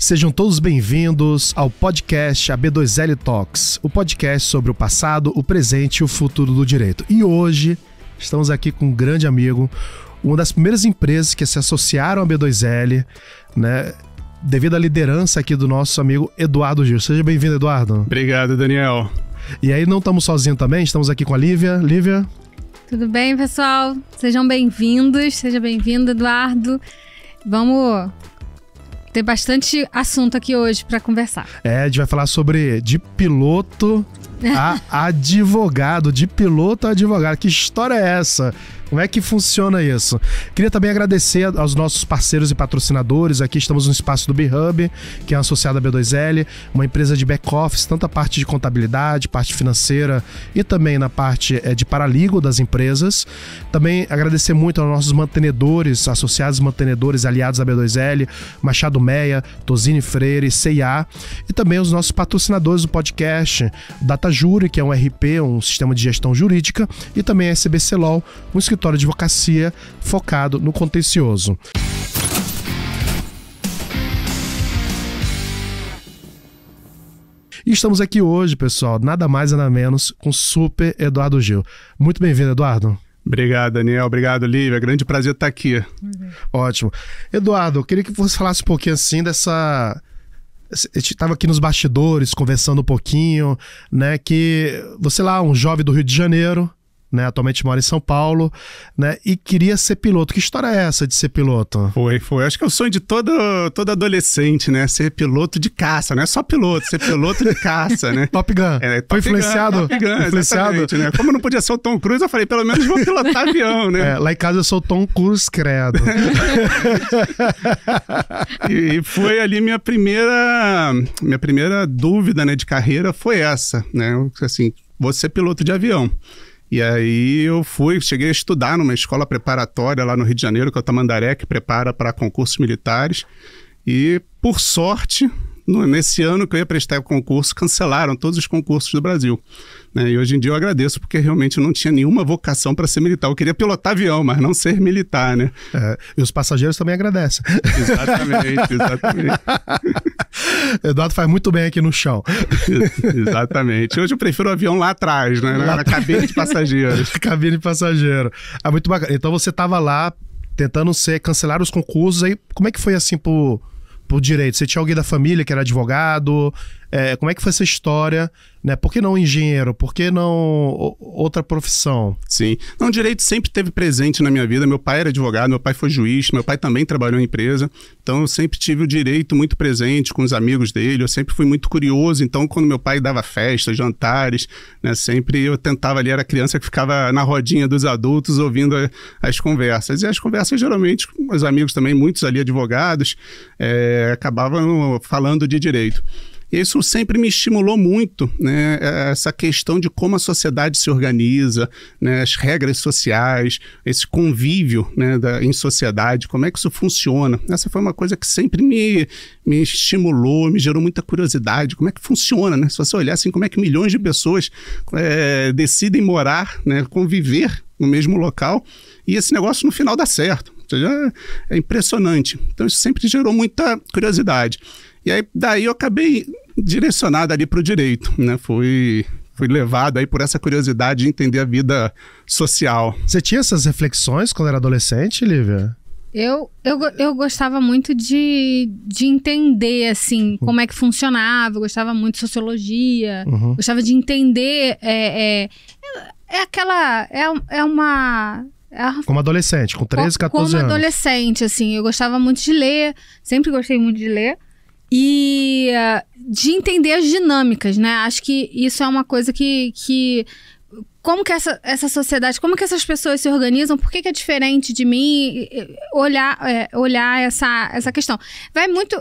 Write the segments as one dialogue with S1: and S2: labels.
S1: Sejam todos bem-vindos ao podcast AB2L Talks, o podcast sobre o passado, o presente e o futuro do direito. E hoje estamos aqui com um grande amigo, uma das primeiras empresas que se associaram à AB2L, né, devido à liderança aqui do nosso amigo Eduardo Gil. Seja bem-vindo, Eduardo.
S2: Obrigado, Daniel.
S1: E aí não estamos sozinhos também, estamos aqui com a Lívia. Lívia?
S3: Tudo bem, pessoal? Sejam bem-vindos, seja bem-vindo, Eduardo. Vamos ter bastante assunto aqui hoje para conversar.
S1: A gente vai falar sobre de piloto a advogado, de piloto a advogado. Que história é essa? Como é que funciona isso? Queria também agradecer aos nossos parceiros e patrocinadores. Aqui estamos no espaço do B-Hub, que é associado à B2L, uma empresa de back-office, tanto a parte de contabilidade, parte financeira e também na parte de paralegal das empresas. Também agradecer muito aos nossos mantenedores, associados mantenedores aliados à B2L, Machado Meia, Tosini Freire, C&A, e também os nossos patrocinadores do podcast, DataJury, que é um RP, um sistema de gestão jurídica, e também a SBC Law, um escritório de advocacia focado no contencioso. E estamos aqui hoje, pessoal, nada mais nada menos com o Super Eduardo Gil. Muito bem-vindo, Eduardo.
S2: Obrigado, Daniel. Obrigado, Lívia. Grande prazer estar aqui.
S1: Ótimo. Eduardo, eu queria que você falasse um pouquinho assim dessa... A gente estava aqui nos bastidores conversando um pouquinho, né, que você lá, um jovem do Rio de Janeiro, né, atualmente mora em São Paulo, né, e queria ser piloto. Que história é essa de ser piloto?
S2: Foi. Acho que é o sonho de todo adolescente, né? Ser piloto de caça, não é só piloto, ser piloto de caça, né?
S1: Top Gun. Foi influenciado?
S2: Top Gun, exatamente, né? Como não podia ser o Tom Cruise, eu falei, pelo menos vou pilotar avião, né?
S1: Lá em casa eu sou o Tom Cruise, credo.
S2: E foi ali minha primeira dúvida, né, de carreira foi essa, né? Assim, vou ser piloto de avião. E aí eu cheguei a estudar numa escola preparatória lá no Rio de Janeiro, que é o Tamandaré, que prepara para concursos militares. E, por sorte, nesse ano que eu ia prestar o concurso, cancelaram todos os concursos do Brasil, né? E hoje em dia eu agradeço, porque realmente eu não tinha nenhuma vocação para ser militar. Eu queria pilotar avião, mas não ser militar, né?
S1: E os passageiros também agradecem.
S2: Exatamente.
S1: Eduardo faz muito bem aqui no chão.
S2: Exatamente. Hoje eu prefiro o avião lá atrás, né? Na cabine de passageiros.
S1: Cabine de passageiro. Muito bacana. Então você estava lá tentando cancelar os concursos. Aí como é que foi assim por direito? Você tinha alguém da família que era advogado? Como é que foi essa história? Né? Por que não engenheiro? Por que não outra profissão?
S2: Sim. Não, o direito sempre esteve presente na minha vida. Meu pai era advogado, meu pai foi juiz, meu pai também trabalhou em empresa. Então eu sempre tive o direito muito presente com os amigos dele. Eu sempre fui muito curioso. Então quando meu pai dava festas, jantares, né, sempre eu tentava ali, era criança que ficava na rodinha dos adultos ouvindo as conversas. E as conversas geralmente, com meus amigos também, muitos ali advogados, acabavam falando de direito. E isso sempre me estimulou muito, né, essa questão de como a sociedade se organiza, né, as regras sociais, esse convívio, né, em sociedade, como é que isso funciona. Essa foi uma coisa que sempre me estimulou, me gerou muita curiosidade, como é que funciona, né? Se você olhar assim, como é que milhões de pessoas decidem morar, né, conviver no mesmo local, e esse negócio no final dá certo. Ou seja, é impressionante. Então isso sempre gerou muita curiosidade. E aí, daí eu acabei direcionado ali para o direito, né? Fui levado aí por essa curiosidade de entender a vida social.
S1: Você tinha essas reflexões quando era adolescente, Lívia?
S3: Eu gostava muito de entender, assim, como é que funcionava. Eu gostava muito de sociologia. Gostava de entender...
S1: Como adolescente, com 13, 14 anos.
S3: Como adolescente, assim. Eu gostava muito de ler. Sempre gostei muito de ler. E de entender as dinâmicas, né? Acho que isso é uma coisa que como que essa sociedade, como que essas pessoas se organizam, por que é diferente de mim, olhar essa questão. Vai muito...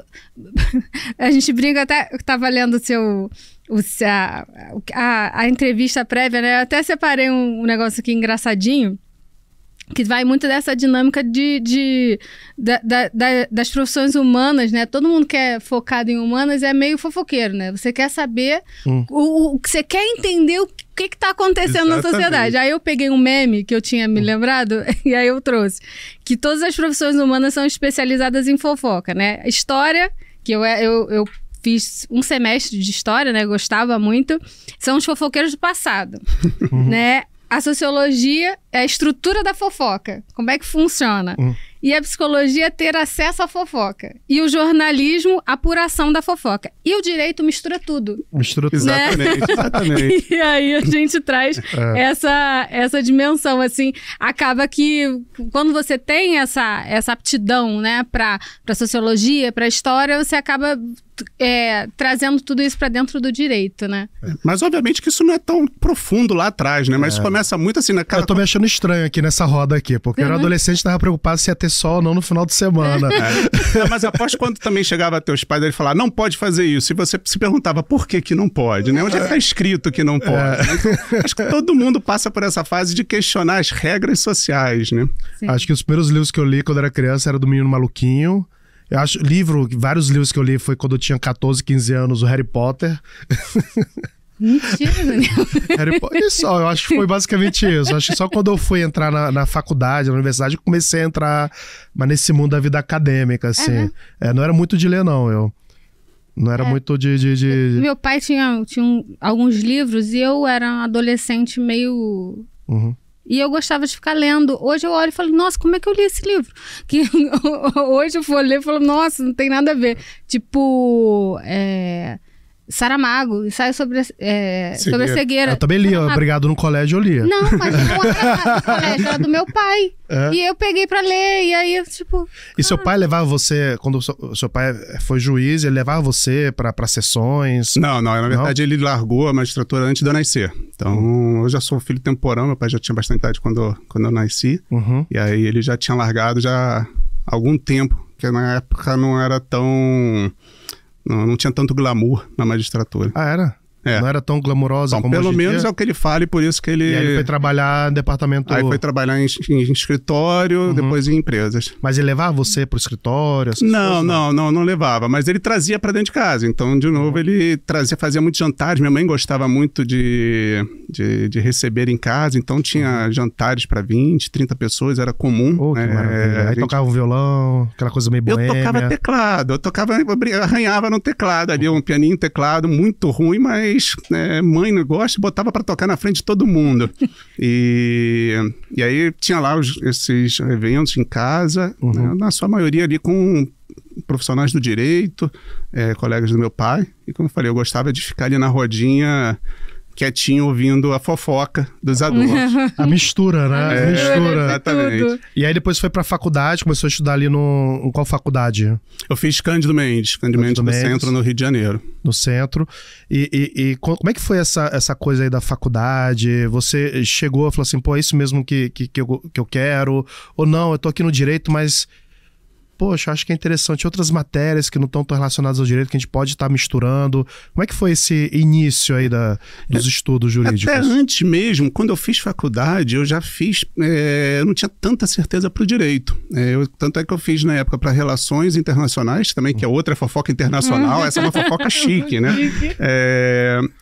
S3: A gente brinca, até eu estava lendo a entrevista prévia, né? Eu até separei um negócio aqui engraçadinho, que vai muito dessa dinâmica das profissões humanas, né? Todo mundo que é focado em humanas é meio fofoqueiro, né? Você quer saber, você quer entender o que está acontecendo na sociedade. Aí eu peguei um meme que eu tinha me lembrado e aí eu trouxe. Que todas as profissões humanas são especializadas em fofoca, né? História, que eu fiz um semestre de história, né? Gostava muito. São os fofoqueiros do passado, né? A sociologia é a estrutura da fofoca. Como é que funciona? E a psicologia é ter acesso à fofoca. E o jornalismo, a apuração da fofoca. E o direito mistura tudo.
S1: Mistura tudo.
S2: Exatamente,
S3: né?
S2: exatamente.
S3: E aí a gente traz essa dimensão, assim. Acaba que quando você tem essa aptidão, né, para sociologia, para história, você acaba trazendo tudo isso para dentro do direito, né?
S2: Mas obviamente que isso não é tão profundo lá atrás, né? Mas isso começa muito assim naquela...
S1: Eu tô me achando estranho aqui nessa roda aqui, porque eu era adolescente e tava preocupado se ia ter sol ou não no final de semana.
S2: Não, mas aposto quando também chegava teus pais, ele falava, não pode fazer isso. E você se perguntava por que não pode, né? Onde é que tá escrito que não pode? Então, acho que todo mundo passa por essa fase de questionar as regras sociais, né?
S3: Sim.
S1: Acho que os primeiros livros que eu li quando era criança era do Menino Maluquinho. Eu acho, vários livros que eu li foi quando eu tinha 14, 15 anos, o Harry Potter.
S3: Mentira, Daniel.
S1: Harry Potter, e só, eu acho que foi basicamente isso. Eu acho que só quando eu fui entrar na faculdade, na universidade, eu comecei a entrar nesse mundo da vida acadêmica, assim. Não era muito de ler, não, eu. Não era muito de...
S3: Meu pai tinha alguns livros e eu era um adolescente meio... E eu gostava de ficar lendo. Hoje eu olho e falo, nossa, como é que eu li esse livro? Que hoje eu for ler e falo, nossa, não tem nada a ver. Tipo, Saramago, ensaio sobre a cegueira.
S1: Eu também lia, Obrigado no Colégio eu lia.
S3: Não, mas não era do colégio, era do meu pai. E eu peguei pra ler, e aí, tipo...
S1: E seu pai levava você, quando o seu pai foi juiz, ele levava você pra sessões?
S2: Não, na verdade ele largou a magistratura antes de eu nascer. Então, eu já sou filho temporão, meu pai já tinha bastante idade quando eu nasci. E aí ele já tinha largado já há algum tempo, que na época não era tão... Não tinha tanto glamour na magistratura.
S1: Ah, era? Não era tão glamurosa como
S2: pelo
S1: hoje em
S2: menos
S1: dia?
S2: é o que ele fala e por isso que ele...
S1: E aí ele foi trabalhar em departamento...
S2: Aí foi trabalhar em escritório, depois em empresas.
S1: Mas ele levava você pro escritório?
S2: Não levava. Mas ele trazia pra dentro de casa. Então, de novo, ele fazia muitos jantares. Minha mãe gostava muito de receber em casa. Então, tinha jantares pra 20, 30 pessoas. Era comum.
S1: Que maravilha. Aí tocava um violão, aquela coisa meio boêmia.
S2: Eu tocava teclado. Eu arranhava no teclado ali. Um pianinho, teclado, muito ruim, mas mãe não gosta, botava pra tocar na frente de todo mundo. E aí tinha lá esses eventos em casa, né, na sua maioria ali com profissionais do direito, colegas do meu pai. E como eu falei, eu gostava de ficar ali na rodinha, quietinho, ouvindo a fofoca dos adultos.
S1: A mistura, né? Mistura.
S2: Exatamente.
S1: E aí depois foi pra faculdade, começou a estudar ali em qual faculdade?
S2: Eu fiz Cândido Mendes no centro, no Rio de Janeiro.
S1: No centro. E como é que foi essa coisa aí da faculdade? Você chegou e falou assim, pô, é isso mesmo que eu quero? Ou não, eu tô aqui no direito, mas... Poxa, acho que é interessante outras matérias que não estão tão relacionadas ao direito, que a gente pode estar misturando. Como é que foi esse início aí dos estudos jurídicos?
S2: Até antes mesmo, quando eu fiz faculdade, eu já fiz... eu não tinha tanta certeza para o direito. Tanto é que eu fiz na época para relações internacionais, também, que é outra fofoca internacional. Essa é uma fofoca chique, né?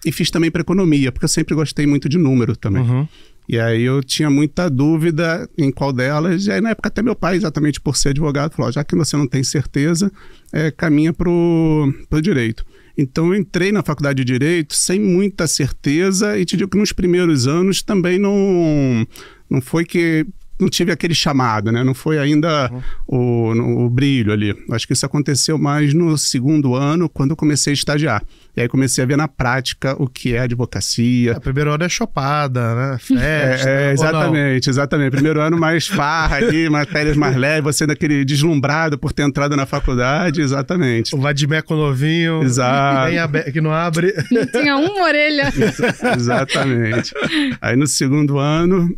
S2: E fiz também para economia, porque eu sempre gostei muito de número também. E aí eu tinha muita dúvida em qual delas, e aí na época até meu pai, exatamente por ser advogado, falou, já que você não tem certeza, caminha pro direito. Então eu entrei na faculdade de Direito sem muita certeza, e te digo que nos primeiros anos também não foi que... Não tive aquele chamado, né? Não foi ainda o brilho ali. Acho que isso aconteceu mais no segundo ano, quando eu comecei a estagiar. E aí comecei a ver na prática o que é advocacia.
S1: Primeiro ano é chopada, né? Festa.
S2: Exatamente. Primeiro ano mais farra ali, matérias mais leves, você daquele deslumbrado por ter entrado na faculdade, exatamente.
S1: O vadimeco novinho,
S2: exato.
S1: Que não abre.
S3: Não tinha uma orelha.
S2: Exatamente. Aí no segundo ano,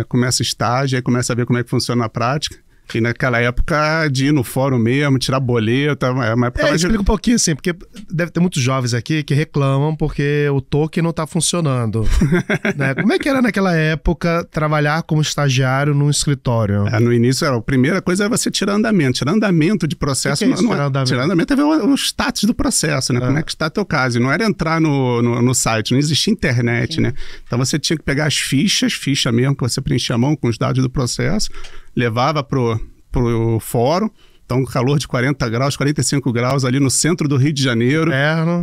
S2: começa o estágio, aí começa a ver como é que funciona na prática. E naquela época de ir no fórum mesmo, tirar boleta, uma época...
S1: Explica um pouquinho assim, porque deve ter muitos jovens aqui que reclamam porque o token não tá funcionando. Né? Como é que era naquela época trabalhar como estagiário num escritório?
S2: No início, a primeira coisa era você tirar andamento. Tirar andamento de processo... Tirar andamento é ver o status do processo, né? Como é que está teu caso. E não era entrar no site, não existia internet, né? Então você tinha que pegar as ficha mesmo, que você preenchia a mão com os dados do processo, levava pro fórum, Então, calor de 40 graus, 45 graus ali no centro do Rio de Janeiro.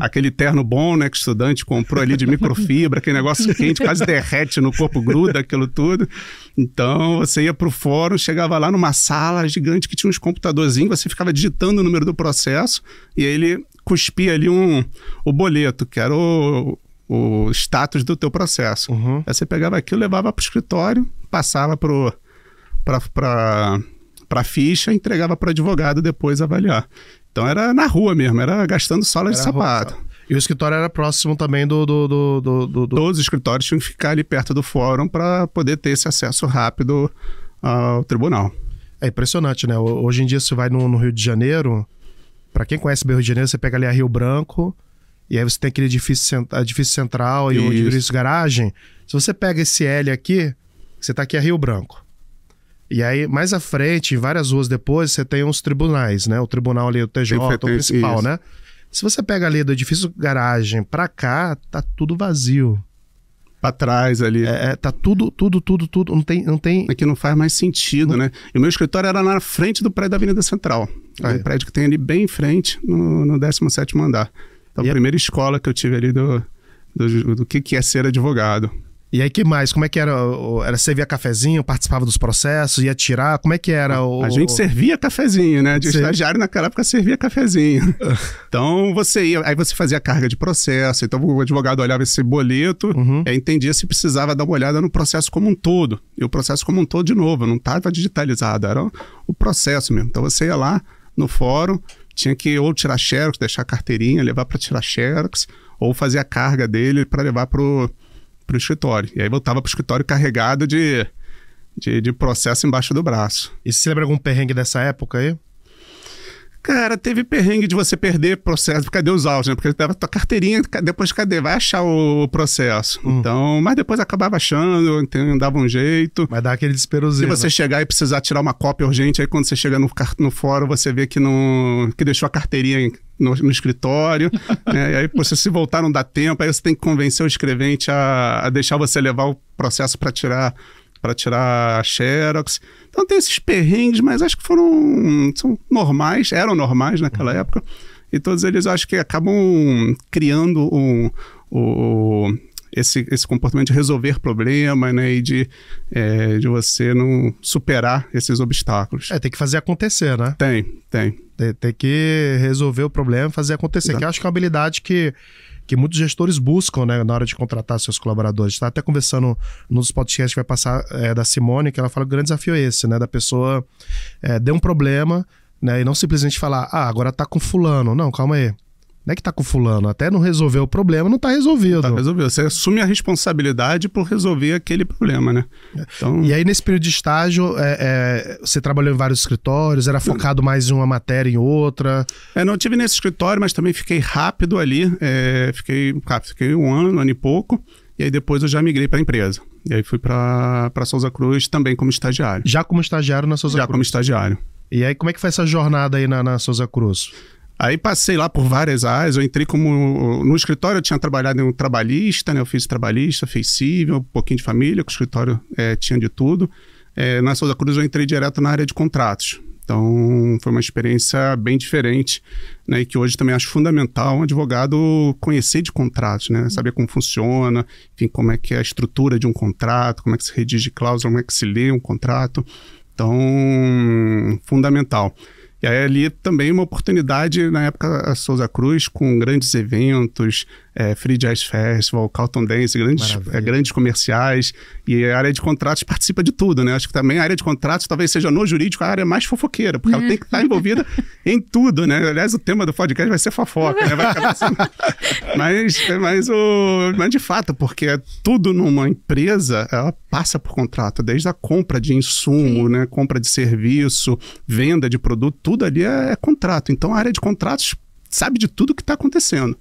S2: Aquele terno bom, né, que o estudante comprou ali de microfibra, aquele negócio quente, quase derrete no corpo, gruda aquilo tudo. Então, você ia pro fórum, chegava lá numa sala gigante que tinha uns computadorzinhos, você ficava digitando o número do processo e aí ele cuspia ali o boleto, que era o status do teu processo. Aí você pegava aquilo, levava pro escritório, passava para ficha, entregava para o advogado depois avaliar. Então era na rua mesmo, era gastando sola de sapato.
S1: E o escritório era próximo também do...
S2: Todos os escritórios tinham que ficar ali perto do fórum para poder ter esse acesso rápido ao tribunal. É
S1: impressionante, né? Hoje em dia você vai no Rio de Janeiro, para quem conhece bem o Rio de Janeiro, você pega ali a Rio Branco, e aí você tem aquele edifício central e o edifício garagem. Se você pega esse L aqui, você tá aqui a Rio Branco. E aí, mais à frente, em várias ruas depois, você tem uns tribunais, né? O tribunal ali, o TJ, o principal, né? Se você pega ali do edifício garagem pra cá, tá tudo vazio.
S2: Pra trás ali.
S1: Tá tudo. Não tem...
S2: É que não faz mais sentido, né? E o meu escritório era na frente do prédio da Avenida Central. É um prédio que tem ali bem em frente, no 17º andar. Então, a primeira escola que eu tive ali do que é ser advogado.
S1: E aí, que mais? Como é que era? Era servia cafezinho, participava dos processos, ia tirar? Como é que era?
S2: A gente servia cafezinho, né? De estagiário naquela época servia cafezinho. Então, você ia... Aí você fazia carga de processo. Então, o advogado olhava esse boleto e entendia se precisava dar uma olhada no processo como um todo. E o processo como um todo, de novo, não estava digitalizado. Era o processo mesmo. Então, você ia lá no fórum, tinha que ou tirar xerox, deixar a carteirinha, levar para tirar xerox, ou fazer a carga dele para levar pro escritório. E aí voltava pro escritório carregado de processo embaixo do braço.
S1: E você lembra algum perrengue dessa época aí?
S2: Cara, teve perrengue de você perder processo. Cadê os autos, né? Porque dava tua carteirinha, depois cadê? Vai achar o processo. Então, mas depois acabava achando, dava um jeito.
S1: Mas dá aquele desesperozinho.
S2: Se você chegar e precisar tirar uma cópia urgente, aí quando você chega no fórum, você vê que deixou a carteirinha no escritório, né? E aí você se voltar não dá tempo, aí você tem que convencer o escrevente a deixar você levar o processo para tirar a xerox. Então tem esses perrengues, mas acho que são normais, eram normais naquela época, e todos eles acho que acabam criando esse comportamento de resolver problema, né, e de você não superar esses obstáculos.
S1: Tem que fazer acontecer, né?
S2: Tem.
S1: Tem que resolver o problema, fazer acontecer. Exato. Que eu acho que é uma habilidade que muitos gestores buscam, né, na hora de contratar seus colaboradores. Está até conversando nos podcasts que vai passar da Simone, que ela fala que o grande desafio é esse, né, da pessoa deu um problema, né, e não simplesmente falar, agora tá com fulano. Não, calma aí. Não é que tá com fulano, até não resolver o problema, não tá resolvido.
S2: Tá resolvido. Você assume a responsabilidade por resolver aquele problema, né?
S1: Então... E aí, nesse período de estágio, você trabalhou em vários escritórios, era focado mais em uma matéria em outra?
S2: Não tive nesse escritório, mas também fiquei rápido ali. Fiquei 1 ano e pouco, e aí depois eu já migrei para a empresa. E aí fui para Souza Cruz também como estagiário.
S1: Já como estagiário na Souza Cruz?
S2: Já como estagiário.
S1: E aí, como é que foi essa jornada aí na Souza Cruz?
S2: Aí passei lá por várias áreas, eu entrei no escritório, eu tinha trabalhado em um trabalhista, né? Eu fiz trabalhista, fiz civil, um pouquinho de família, que o escritório tinha de tudo. Na Souza Cruz eu entrei direto na área de contratos. Então foi uma experiência bem diferente, né? E que hoje também acho fundamental um advogado conhecer de contratos, né? Saber como funciona, enfim, como é que é a estrutura de um contrato, como é que se redige cláusula, como é que se lê um contrato. Então, fundamental. E aí ali também uma oportunidade, na época, a Souza Cruz, com grandes eventos, Free Jazz Festival, Carlton Dance, grandes comerciais, e a área de contratos participa de tudo, né? Acho que também a área de contratos talvez seja no jurídico a área mais fofoqueira, porque ela tem que estar envolvida em tudo, né? Aliás, o tema do podcast vai ser fofoca, né? Vai acabar sendo... mas de fato, porque tudo numa empresa, ela passa por contrato, desde a compra de insumo, né? Compra de serviço, venda de produto, tudo ali é contrato. Então a área de contratos sabe de tudo que está acontecendo.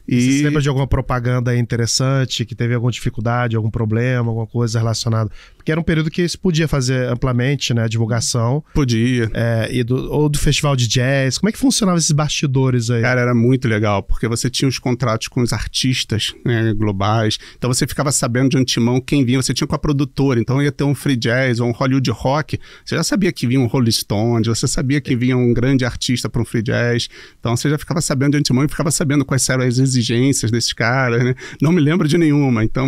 S1: Você lembra de alguma propaganda interessante, que teve alguma dificuldade, algum problema, alguma coisa relacionada? Porque era um período que se podia fazer amplamente, né, divulgação.
S2: Podia.
S1: Ou do festival de jazz. Como é que funcionavam esses bastidores aí?
S2: Cara, era muito legal, porque você tinha os contratos com os artistas, né, globais. Então você ficava sabendo de antemão quem vinha. Você tinha com a produtora, então ia ter um free jazz ou um Hollywood rock. Você já sabia que vinha um Rolling Stones, você sabia que vinha um grande artista para um free jazz. Então você já ficava sabendo de antemão e ficava sabendo quais eram as exigências desses caras, né? Não me lembro de nenhuma, então...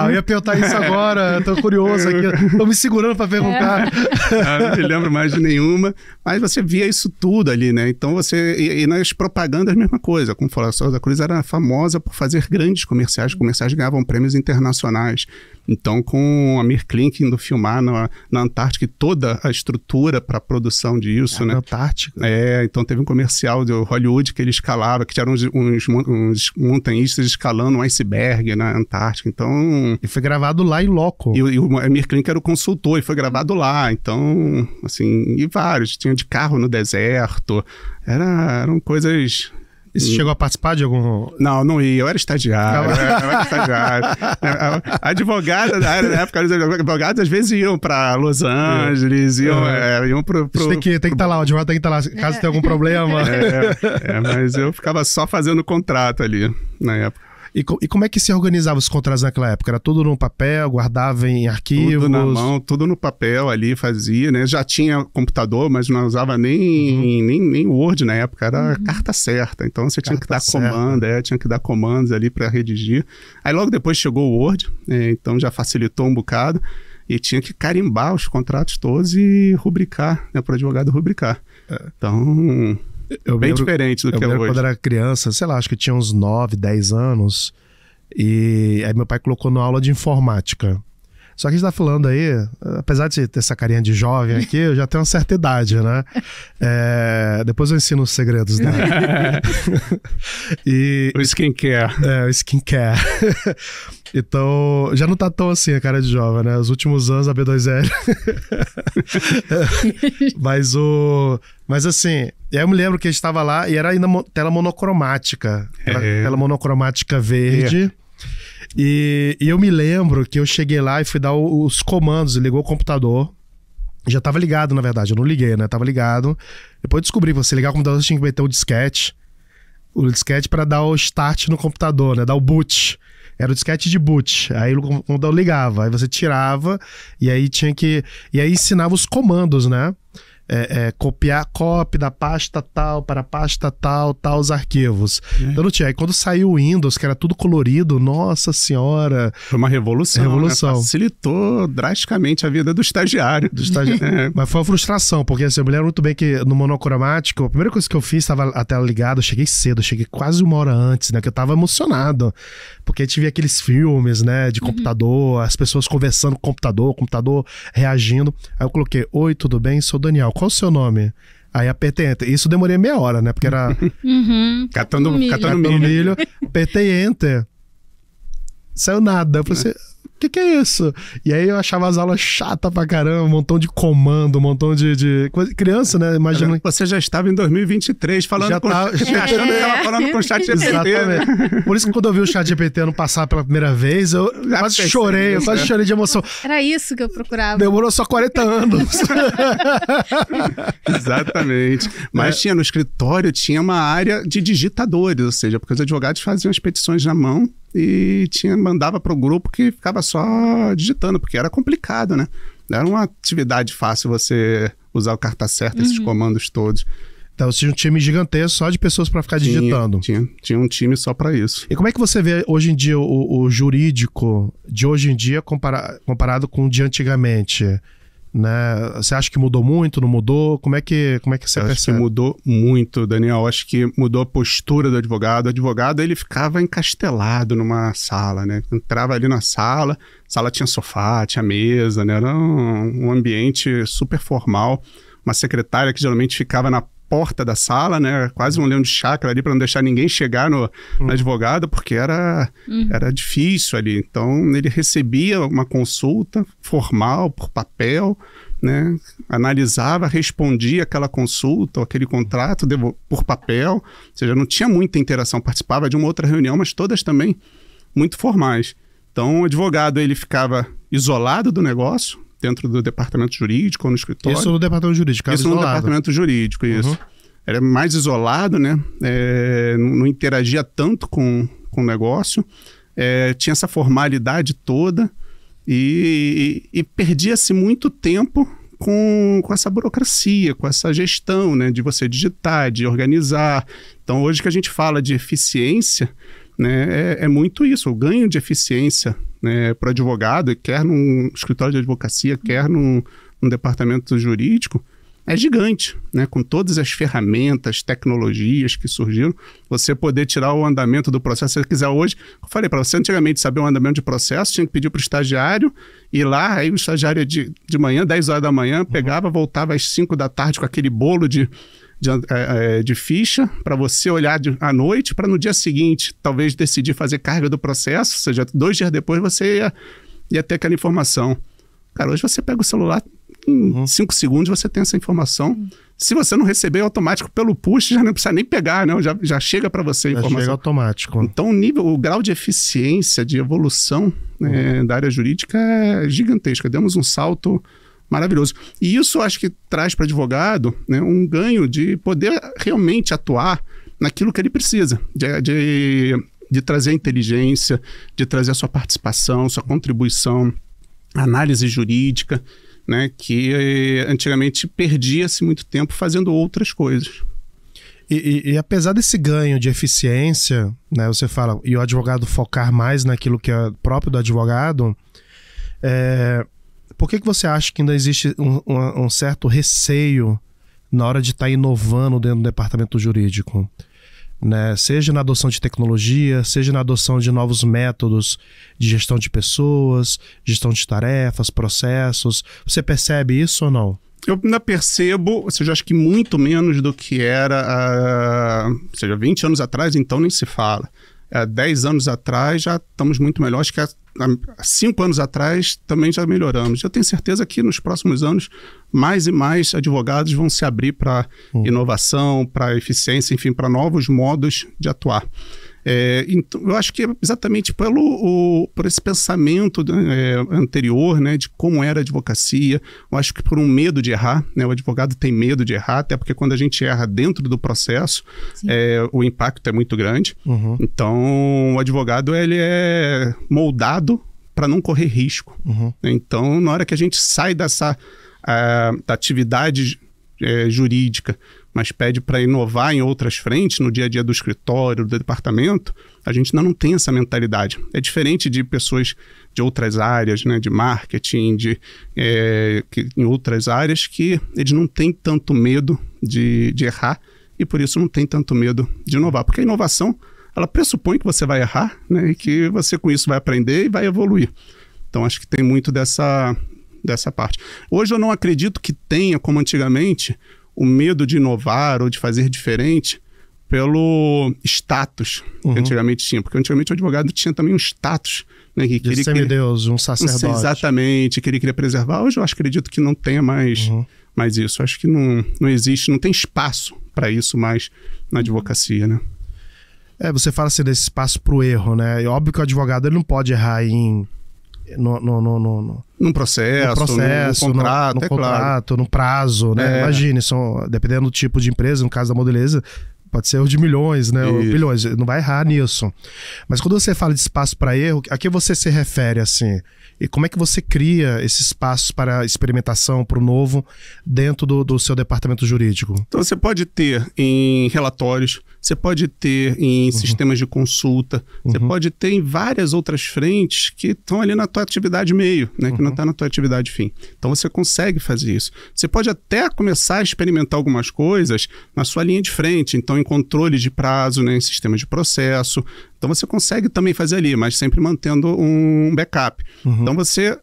S1: eu ia perguntar isso agora, tô curioso aqui. Tô me segurando para perguntar.
S2: Não me lembro mais de nenhuma, mas você via isso tudo ali, né? Então você... E nas propagandas, a mesma coisa. Como falou, a Souza Cruz era famosa por fazer grandes comerciais. Comerciais ganhavam prêmios internacionais. Então, com a Mir Klink indo filmar na Antártica e toda a estrutura para a produção disso, né?
S1: Na Antártica?
S2: Então teve um comercial do Hollywood que ele escalava, que eram uns montanhistas escalando um iceberg na Antártica. Então...
S1: E foi gravado lá em loco.
S2: E o Mir Klink era o consultor e foi gravado lá. Então, assim, e vários. Tinha de carro no deserto. Eram coisas...
S1: E você chegou a participar de algum...
S2: Não ia. Eu era estagiário. Advogada, na época, os advogados às vezes iam para Los Angeles, iam pro...
S1: Tem que estar lá, o advogado tem que estar lá, caso tenha algum problema.
S2: Mas eu ficava só fazendo contrato ali, na época.
S1: E como é que se organizava os contratos naquela época? Era tudo no papel, guardava em arquivos?
S2: Tudo na mão, tudo no papel ali, fazia, né? Já tinha computador, mas não usava nem Word na época, era carta certa. Então você tinha que dar comando, tinha que dar comandos ali para redigir. Aí logo depois chegou o Word, então já facilitou um bocado. E tinha que carimbar os contratos todos e rubricar, né? Para o advogado rubricar. Então... bem diferente do que é hoje.
S1: Quando era criança, sei lá, acho que tinha uns 9, 10 anos, e aí meu pai colocou na aula de informática. Só que a gente tá falando aí, apesar de ter essa carinha de jovem aqui, eu já tenho uma certa idade, né? Depois eu ensino os segredos, né?
S2: O skincare.
S1: O skincare. Então, já não tá tão assim a cara de jovem, né? Os últimos anos, a B2L. Mas assim, eu me lembro que a gente tava lá e era ainda tela monocromática. Tela monocromática verde. E eu me lembro que eu cheguei lá e fui dar os comandos, ligou o computador. Já tava ligado, na verdade, eu não liguei, né? Tava ligado. Depois eu descobri que você ligar o computador, você tinha que meter o disquete. O disquete para dar o start no computador, né? Dar o boot. Era o disquete de boot. Aí o computador ligava, aí você tirava e aí tinha que... E aí ensinava os comandos, né? Copiar copy da pasta tal para a pasta tal os arquivos. Então não tinha. Aí quando saiu o Windows, que era tudo colorido, nossa senhora.
S2: Foi uma revolução. Né? Facilitou drasticamente a vida do estagiário.
S1: Mas foi uma frustração, porque assim, eu me lembro muito bem que no monocromático, a primeira coisa que eu fiz, estava a tela ligada, eu cheguei cedo, eu cheguei quase 1 hora antes, né? Que eu tava emocionado. Porque a gente via aqueles filmes, né? De computador, as pessoas conversando com o computador reagindo. Aí eu coloquei, oi, tudo bem? Sou Daniel. Qual o seu nome? Aí apertei Enter. Isso demorei meia hora, né? Porque era...
S2: Catando
S1: milho. Apertei Enter. Saiu nada. Eu falei assim, o que é isso? E aí eu achava as aulas chatas pra caramba, um montão de comando, um montão de coisa. Criança, né? Imagina.
S2: Você já estava em 2023 falando achando que estava falando com o chat GPT.
S1: Exatamente. Por isso que quando eu vi o chat GPT ano passado pela primeira vez, eu quase chorei de emoção.
S3: Era isso que eu procurava.
S1: Demorou só 40 anos.
S2: Exatamente. Mas tinha no escritório, tinha uma área de digitadores, ou seja, porque os advogados faziam as petições na mão e mandava para o grupo que ficava só digitando, porque era complicado, né? Não era uma atividade fácil você usar o carta certa, esses comandos todos.
S1: Então você tinha um time gigantesco só de pessoas para ficar digitando.
S2: Tinha um time só para isso.
S1: E como é que você vê hoje em dia o jurídico de hoje em dia comparado com o de antigamente? Né? Você acha que mudou muito, não mudou? Como é que você percebe?
S2: Acho que mudou muito, Daniel. Acho que mudou a postura do advogado. O advogado, ele ficava encastelado numa sala, né? Entrava ali na sala, a sala tinha sofá, tinha mesa, né? Era um ambiente super formal. Uma secretária que geralmente ficava na porta da sala, né? Quase um leão de chácara ali para não deixar ninguém chegar no advogado, porque era difícil ali. Então, ele recebia uma consulta formal, por papel, né? Analisava, respondia aquela consulta, ou aquele contrato por papel. Ou seja, não tinha muita interação. Participava de uma outra reunião, mas todas também muito formais. Então, o advogado, ele ficava isolado do negócio, dentro do departamento jurídico ou no escritório.
S1: Isso no departamento jurídico,
S2: Isso no departamento jurídico, isso. Era mais isolado, né? Não interagia tanto com o negócio, tinha essa formalidade toda e perdia-se muito tempo com essa burocracia, com essa gestão, né? De você digitar, de organizar. Então, hoje que a gente fala de eficiência, né? É muito isso, o ganho de eficiência, né, para o advogado, quer num escritório de advocacia, quer num departamento jurídico, é gigante, né? Com todas as ferramentas, tecnologias que surgiram, você poder tirar o andamento do processo. Se você quiser hoje, eu falei para você, antigamente saber o andamento de processo, tinha que pedir para o estagiário ir lá, aí o estagiário de manhã, 10 horas da manhã, pegava, voltava às 5 da tarde com aquele bolo de ficha para você olhar à noite, para no dia seguinte talvez decidir fazer carga do processo, ou seja, 2 dias depois você ia ter aquela informação. Cara, hoje você pega o celular, em 5 segundos você tem essa informação. Se você não receber automático pelo push, já não precisa nem pegar, né? Já chega para você a informação. Já chega
S1: automático.
S2: Então o grau de eficiência, de evolução, né, da área jurídica é gigantesca. Demos um salto maravilhoso. E isso eu acho que traz para o advogado, né, um ganho de poder realmente atuar naquilo que ele precisa, de trazer a inteligência, de trazer a sua participação, sua contribuição, análise jurídica, né, que antigamente perdia-se muito tempo fazendo outras coisas.
S1: E apesar desse ganho de eficiência, né, você fala, e o advogado focar mais naquilo que é próprio do advogado, por que você acha que ainda existe um certo receio na hora de estar inovando dentro do departamento jurídico? Né? Seja na adoção de tecnologia, seja na adoção de novos métodos de gestão de pessoas, gestão de tarefas, processos. Você percebe isso ou não?
S2: Eu ainda percebo, ou seja, acho que muito menos do que era, ou seja, 20 anos atrás, então nem se fala. 10 anos atrás já estamos muito melhor, acho que há 5 anos atrás também já melhoramos. Eu tenho certeza que nos próximos anos mais e mais advogados vão se abrir para inovação, para eficiência, enfim, para novos modos de atuar. Então, eu acho que exatamente por esse pensamento anterior, né, de como era a advocacia, eu acho que por um medo de errar, né, o advogado tem medo de errar, até porque quando a gente erra dentro do processo, o impacto é muito grande. Então, o advogado ele é moldado para não correr risco. Então, na hora que a gente sai da atividade jurídica, mas pede para inovar em outras frentes, no dia a dia do escritório, do departamento, a gente ainda não tem essa mentalidade. É diferente de pessoas de outras áreas, né, de marketing, em outras áreas, que eles não têm tanto medo de errar e por isso não tem tanto medo de inovar. Porque a inovação, ela pressupõe que você vai errar, né, e que você com isso vai aprender e vai evoluir. Então acho que tem muito dessa parte. Hoje eu não acredito que tenha, como antigamente, o medo de inovar ou de fazer diferente pelo status que antigamente tinha. Porque antigamente o advogado tinha também um status, né, que
S1: de semideus, um sacerdote.
S2: Exatamente, que ele queria preservar. Hoje eu acredito que não tenha mais isso. Acho que não existe, não tem espaço para isso mais na advocacia, né?
S1: Você fala assim desse espaço para o erro, né? É óbvio que o advogado ele não pode errar
S2: num processo, num contrato,
S1: num prazo, né? Imagine, dependendo do tipo de empresa, no caso da Modeleza, pode ser erro de milhões, né? Ou bilhões, não vai errar nisso. Mas quando você fala de espaço para erro, a que você se refere assim? E como é que você cria esse espaço para experimentação, para o novo, dentro do seu departamento jurídico?
S2: Então você pode ter em relatórios, você pode ter em sistemas de consulta, você pode ter em várias outras frentes que estão ali na tua atividade meio, né, que não está na tua atividade fim. Então você consegue fazer isso. Você pode até começar a experimentar algumas coisas na sua linha de frente, então em controle de prazo, né, em sistemas de processo. Então você consegue também fazer ali, mas sempre mantendo um backup. Então você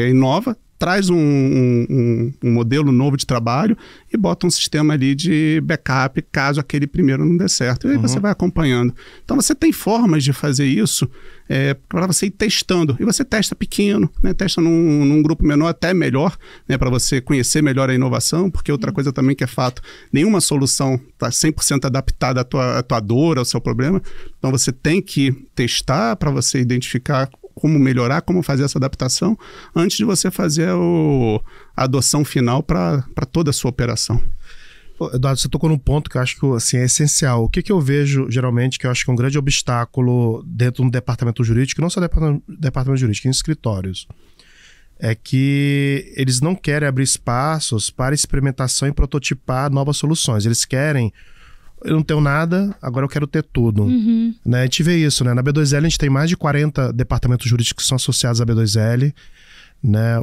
S2: inova, traz um modelo novo de trabalho e bota um sistema ali de backup caso aquele primeiro não dê certo. E aí você vai acompanhando. Então você tem formas de fazer isso para você ir testando. E você testa pequeno, né? Testa num grupo menor até melhor, né? Para você conhecer melhor a inovação, porque outra coisa também que é fato, nenhuma solução está 100% adaptada à tua dor, ao seu problema. Então você tem que testar para você identificar como melhorar, como fazer essa adaptação, antes de você fazer a adoção final para toda a sua operação.
S1: Eduardo, você tocou num ponto que eu acho que assim, é essencial. O que eu vejo, geralmente, que eu acho que é um grande obstáculo dentro do departamento jurídico, não só departamento jurídico, em escritórios, é que eles não querem abrir espaços para experimentação e prototipar novas soluções. Eles querem, eu não tenho nada, agora eu quero ter tudo. Né? A gente vê isso, né? Na B2L a gente tem mais de 40 departamentos jurídicos que são associados à B2L. Né?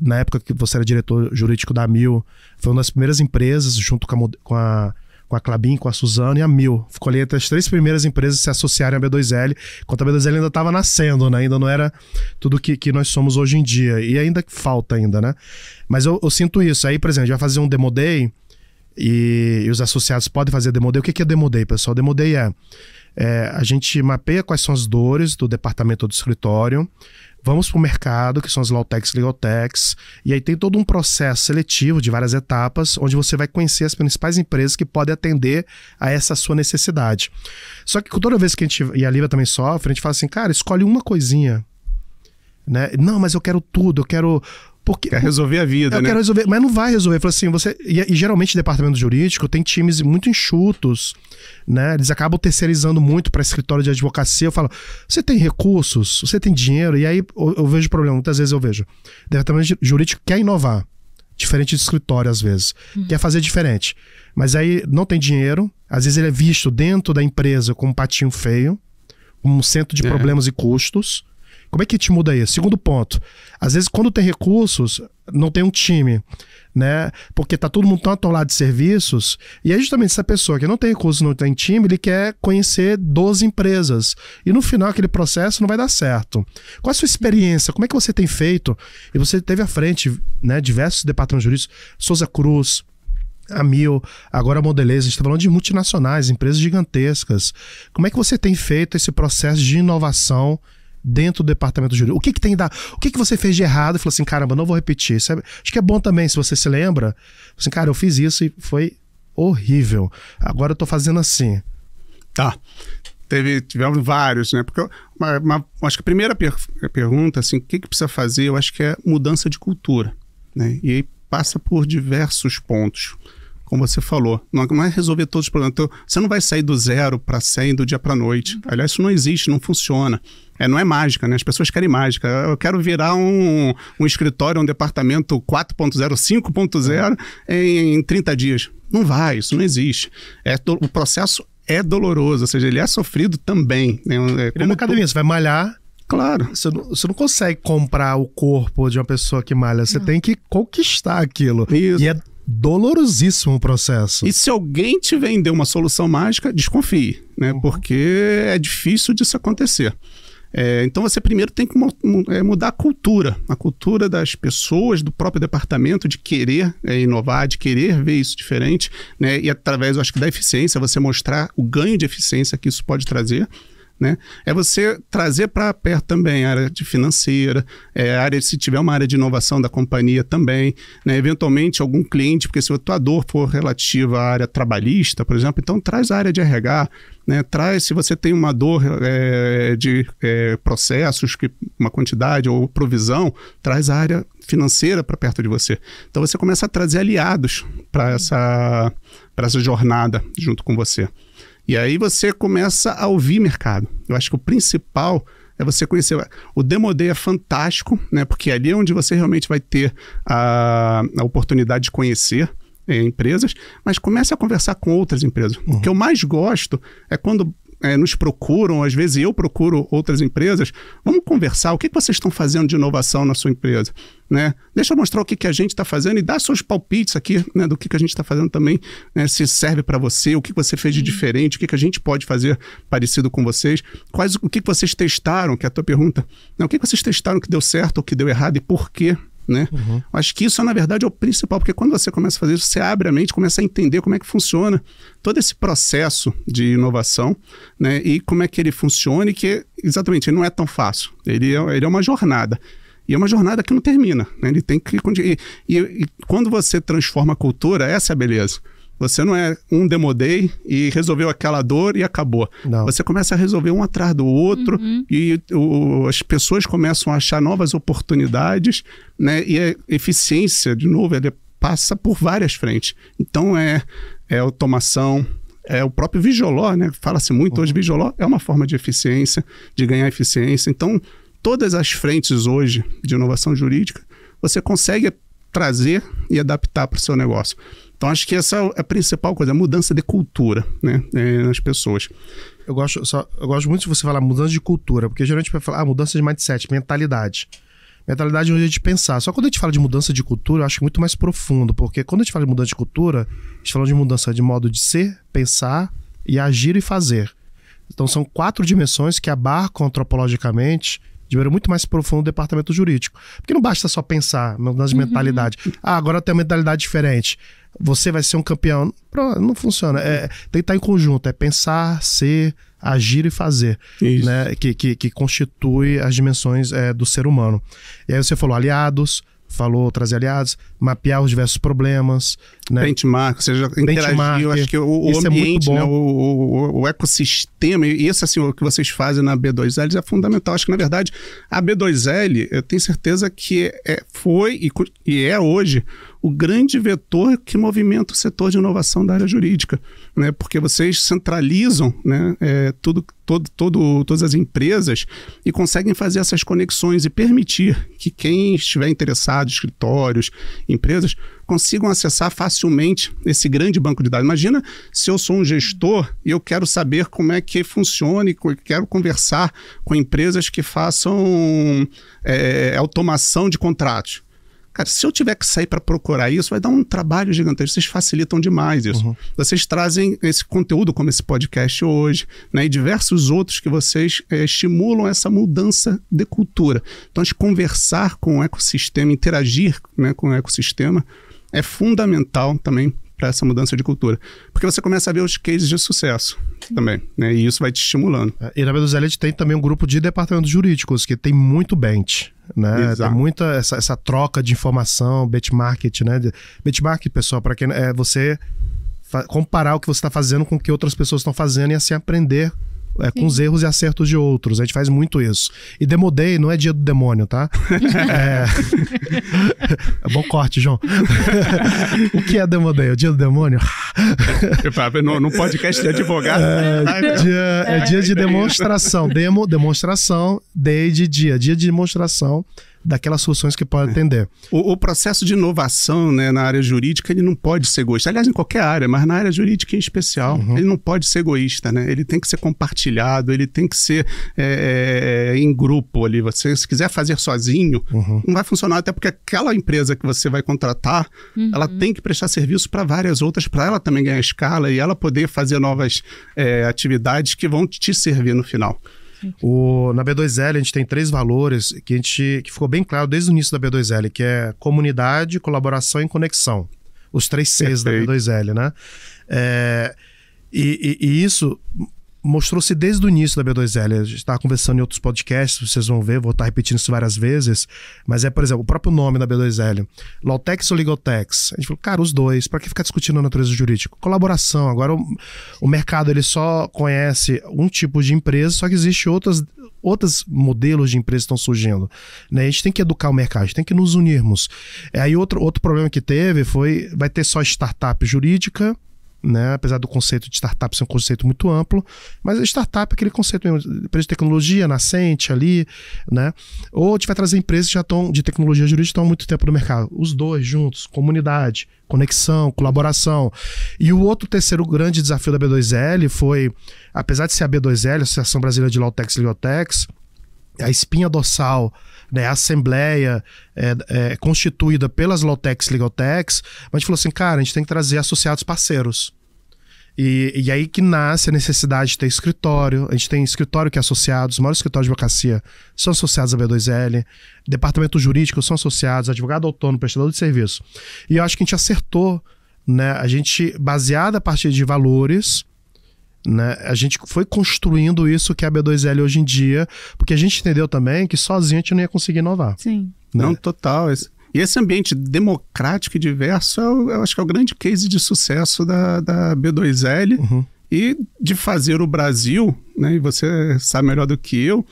S1: Na época que você era diretor jurídico da Mil, foi uma das primeiras empresas, junto com a Klabin, com a Suzano e a Mil. Ficou ali entre as 3 primeiras empresas a se associarem à B2L, enquanto a B2L ainda estava nascendo, né? Ainda não era tudo que nós somos hoje em dia. E ainda falta ainda, né? Mas eu sinto isso. Aí, por exemplo, a gente vai fazer um Demo Day e os associados podem fazer Demo Day. O que é Demo Day, pessoal? Demo Day a gente mapeia quais são as dores do departamento ou do escritório, vamos para o mercado, que são as Lawtechs, Legaltechs, e aí tem todo um processo seletivo de várias etapas, onde você vai conhecer as principais empresas que podem atender a essa sua necessidade. Só que toda vez que a gente, e a Lívia também sofre, a gente fala assim, cara, escolhe uma coisinha. Né? Não, mas eu quero tudo, eu quero...
S2: Quer resolver a vida,
S1: eu
S2: né?
S1: quero resolver, mas não vai resolver. Fala assim, e geralmente departamento jurídico tem times muito enxutos, né? Eles acabam terceirizando muito para escritório de advocacia. Eu falo, você tem recursos? Você tem dinheiro? E aí eu vejo problema, muitas vezes eu vejo. Departamento jurídico quer inovar, diferente de escritório às vezes. Quer fazer diferente. Mas aí não tem dinheiro, às vezes ele é visto dentro da empresa como um patinho feio, como um centro de problemas e custos. Como é que te muda isso? Segundo ponto, às vezes quando tem recursos, não tem um time, né? Porque tá todo mundo tão atolado de serviços, e é justamente essa pessoa que não tem recursos, não tem time, ele quer conhecer 12 empresas. E no final aquele processo não vai dar certo. Qual a sua experiência? Como é que você tem feito? E você teve à frente, né, diversos departamentos jurídicos, Souza Cruz, a Mil, agora a Mondelez, a gente está falando de multinacionais, empresas gigantescas. Como é que você tem feito esse processo de inovação dentro do departamento jurídico? O que tem da... O que você fez de errado e falou assim, caramba, não vou repetir. Acho que é bom também, se você se lembra, assim, cara, eu fiz isso e foi horrível. Agora eu tô fazendo assim.
S2: Tá. Tivemos vários, né? Porque acho que a primeira pergunta, assim, o que precisa fazer, eu acho que é mudança de cultura, né? E aí passa por diversos pontos. Como você falou, não é resolver todos os problemas. Então, você não vai sair do 0 para 100 do dia para noite. Aliás, isso não existe, não funciona. Não é mágica, né? As pessoas querem mágica. Eu quero virar um escritório, um departamento 4.0, 5.0 em 30 dias. Não vai, isso não existe. O processo é doloroso, ou seja, ele é sofrido também. Né?
S1: Como academia, você vai malhar.
S2: Claro.
S1: Você não consegue comprar o corpo de uma pessoa que malha, você tem que conquistar aquilo.
S2: Isso.
S1: E é dolorosíssimo o processo.
S2: E se alguém te vender uma solução mágica, desconfie, né? Porque é difícil disso acontecer. Então você primeiro tem que mudar a cultura das pessoas, do próprio departamento, de querer inovar, de querer ver isso diferente, né? E através, eu acho que da eficiência, você mostrar o ganho de eficiência que isso pode trazer. Né? É você trazer para perto também a área de financeira, se tiver uma área de inovação da companhia também, né? Eventualmente algum cliente, porque se a tua dor for relativa à área trabalhista, por exemplo, então traz a área de RH, né? Se você tem uma dor de processos, uma quantidade ou provisão, traz a área financeira para perto de você. Então você começa a trazer aliados para essa jornada junto com você. E aí você começa a ouvir mercado. Eu acho que o principal é você conhecer. O Demo Day é fantástico, né? Porque ali é onde você realmente vai ter a oportunidade de conhecer empresas, mas comece a conversar com outras empresas. O que eu mais gosto é quando nos procuram, às vezes eu procuro outras empresas, vamos conversar, o que vocês estão fazendo de inovação na sua empresa, né? Deixa eu mostrar o que a gente está fazendo e dá seus palpites aqui, né, do que a gente está fazendo também, né, se serve para você, o que você fez de diferente, o que a gente pode fazer parecido com vocês, o que vocês testaram, que é a tua pergunta, né, o que vocês testaram que deu certo ou que deu errado e por quê? Né? Acho que isso, na verdade, é o principal, porque quando você começa a fazer isso, você abre a mente, começa a entender como é que funciona todo esse processo de inovação, né? E como é que ele funciona e que, exatamente, ele não é tão fácil. Ele é uma jornada. E é uma jornada que não termina, né? Ele tem que... E quando você transforma a cultura, essa é a beleza. Você não é um demodei e resolveu aquela dor e acabou.
S1: Não.
S2: Você começa a resolver um atrás do outro e as pessoas começam a achar novas oportunidades, né? E a eficiência, de novo, ela passa por várias frentes. Então, é automação, é o próprio Vigiló, né? Fala-se muito hoje, Vigiló é uma forma de eficiência, de ganhar eficiência. Então, todas as frentes hoje de inovação jurídica, você consegue trazer e adaptar para o seu negócio. Então, acho que essa é a principal coisa, a mudança de cultura, né, nas pessoas.
S1: Eu gosto muito de você falar mudança de cultura, porque geralmente vai falar mudança de mindset, mentalidade. Mentalidade é um jeito de pensar. Só quando a gente fala de mudança de cultura, eu acho muito mais profundo, porque quando a gente fala de mudança de cultura, a gente fala de mudança de modo de ser, pensar e agir e fazer. Então, são 4 dimensões que abarcam antropologicamente de maneira muito mais profunda o departamento jurídico. Porque não basta só pensar nas mentalidades. Agora tem uma mentalidade diferente. Você vai ser um campeão. Não funciona. Tem que estar em conjunto. É pensar, ser, agir e fazer. Né? Que constitui as dimensões do ser humano. E aí você falou aliados, falou trazer aliados, mapear os diversos problemas. Né?
S2: Benchmark, ou seja, interagir. Eu acho que o ambiente, né? o ecossistema, e isso assim, o que vocês fazem na B2L é fundamental. Acho que, na verdade, a B2L, eu tenho certeza que foi e é hoje o grande vetor que movimenta o setor de inovação da área jurídica, né? Porque vocês centralizam, né, todas as empresas e conseguem fazer essas conexões e permitir que quem estiver interessado, escritórios, empresas, consigam acessar facilmente esse grande banco de dados. Imagina se eu sou um gestor e eu quero saber como é que funciona e quero conversar com empresas que façam automação de contratos. Cara, se eu tiver que sair para procurar isso, vai dar um trabalho gigantesco. Vocês facilitam demais isso. Vocês trazem esse conteúdo como esse podcast hoje, né, e diversos outros que vocês estimulam essa mudança de cultura. Então, a gente conversar com o ecossistema, interagir, né, com o ecossistema é fundamental também para essa mudança de cultura. Porque você começa a ver os cases de sucesso também, né, e isso vai te estimulando.
S1: E na B2L a gente tem também um grupo de departamentos jurídicos que tem muito bench. Né? Tem muita essa troca de informação, benchmark, né? Benchmark, pessoal, para quem é você comparar o que você está fazendo com o que outras pessoas estão fazendo e assim aprender com os erros e acertos de outros. A gente faz muito isso. E Demodei não é dia do demônio, tá? Bom corte, João. O que é Demodei? É o dia do demônio?
S2: No podcast de advogado.
S1: É dia de demonstração. Demonstração, day de dia de demonstração daquelas soluções que podem atender.
S2: O processo de inovação, né, na área jurídica, ele não pode ser egoísta. Aliás, em qualquer área, mas na área jurídica em especial, ele não pode ser egoísta, né? Ele tem que ser compartilhado, ele tem que ser em grupo ali. Você, se quiser fazer sozinho, não vai funcionar, até porque aquela empresa que você vai contratar, ela tem que prestar serviço para várias outras, para ela também ganhar escala e ela poder fazer novas atividades que vão te servir no final.
S1: Na B2L a gente tem 3 valores que ficou bem claro desde o início da B2L, que é comunidade, colaboração e conexão. Os 3 Cs da B2L, né? E isso mostrou-se desde o início da B2L. A gente estava conversando em outros podcasts, vocês vão ver, vou estar repetindo isso várias vezes, mas por exemplo, o próprio nome da B2L, Lawtex ou Legaltex? A gente falou, cara, os dois, para que ficar discutindo a natureza jurídica? Colaboração, agora o mercado ele só conhece um tipo de empresa, só que existe outros modelos de empresas que estão surgindo, né? A gente tem que educar o mercado, a gente tem que nos unirmos. Aí outro problema que teve vai ter só startup jurídica, né? Apesar do conceito de startup ser um conceito muito amplo, mas a startup é aquele conceito mesmo, empresa de tecnologia nascente ali, né? Ou a gente vai trazer empresas que já estão de tecnologia jurídica, estão há muito tempo no mercado. Os dois juntos, comunidade, conexão, colaboração. E o terceiro grande desafio da B2L foi, apesar de ser a B2L, a Associação Brasileira de Lawtex e Legaltex, a espinha dorsal, né, a assembleia constituída pelas Lawtex e Legaltex, mas a gente falou assim, cara, a gente tem que trazer associados parceiros. E aí que nasce a necessidade de ter escritório. A gente tem escritório que é associado, os maiores escritórios de advocacia são associados à B2L, departamento jurídico são associados, advogado autônomo, prestador de serviço. E eu acho que a gente acertou, né, a gente, baseado a partir de valores, né, a gente foi construindo isso que é a B2L hoje em dia, porque a gente entendeu também que sozinho a gente não ia conseguir inovar.
S3: Sim.
S2: Não, total. E esse ambiente democrático e diverso, eu acho que é o grande case de sucesso da B2L e de fazer o Brasil, né, e você sabe melhor do que eu,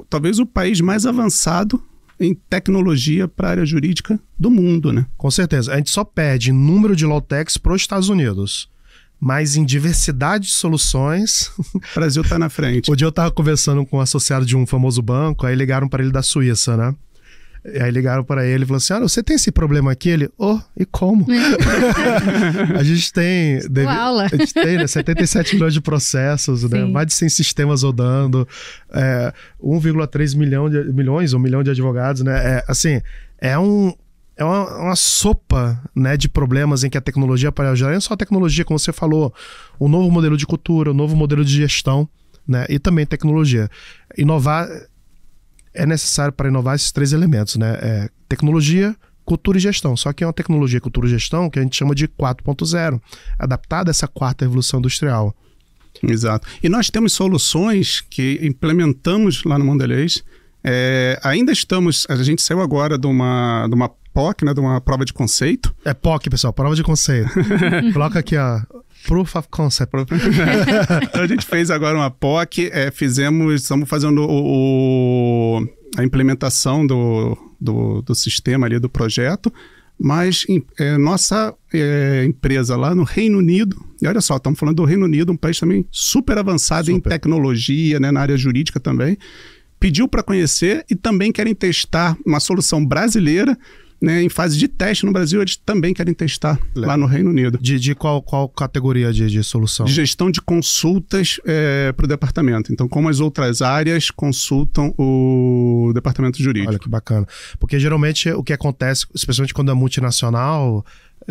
S2: talvez o país mais avançado em tecnologia para a área jurídica do mundo, né?
S1: Com certeza. A gente só perde em número de Lawtechs para os Estados Unidos. Mas em diversidade de soluções...
S2: O Brasil está na frente.
S1: O dia eu estava conversando com um associado de um famoso banco, aí ligaram para ele da Suíça, né? E aí ligaram para ele e falaram assim, você tem esse problema aqui? Ele, e como? A gente tem...
S3: aula.
S1: A gente tem, né, 77 milhões de processos, né, mais de 100 sistemas rodando, 1,3 milhões, 1 milhão de advogados, né? É uma sopa, né, de problemas em que a tecnologia pode ajudar. Não só a tecnologia, como você falou, um novo modelo de cultura, um novo modelo de gestão, né, e também tecnologia. Inovar é necessário para inovar esses 3 elementos, né? Tecnologia, cultura e gestão. Só que é uma tecnologia, cultura e gestão que a gente chama de 4.0, adaptada a essa 4ª revolução industrial.
S2: Exato. E nós temos soluções que implementamos lá no Mondelez. Ainda estamos... A gente saiu agora de uma POC, né, de uma prova de conceito.
S1: É POC, pessoal, prova de conceito. Coloca aqui, Proof of Concept.
S2: Então a gente fez agora uma POC, estamos fazendo a implementação do sistema ali, do projeto, mas nossa empresa lá no Reino Unido, e olha só, estamos falando do Reino Unido, um país também super avançado em tecnologia, né, na área jurídica também, pediu para conhecer e também querem testar uma solução brasileira, né, em fase de teste no Brasil, eles também querem testar lá no Reino Unido.
S1: De qual categoria de solução?
S2: De gestão de consultas para o departamento. Então, como as outras áreas consultam o departamento jurídico.
S1: Olha que bacana. Porque geralmente o que acontece, especialmente quando é multinacional,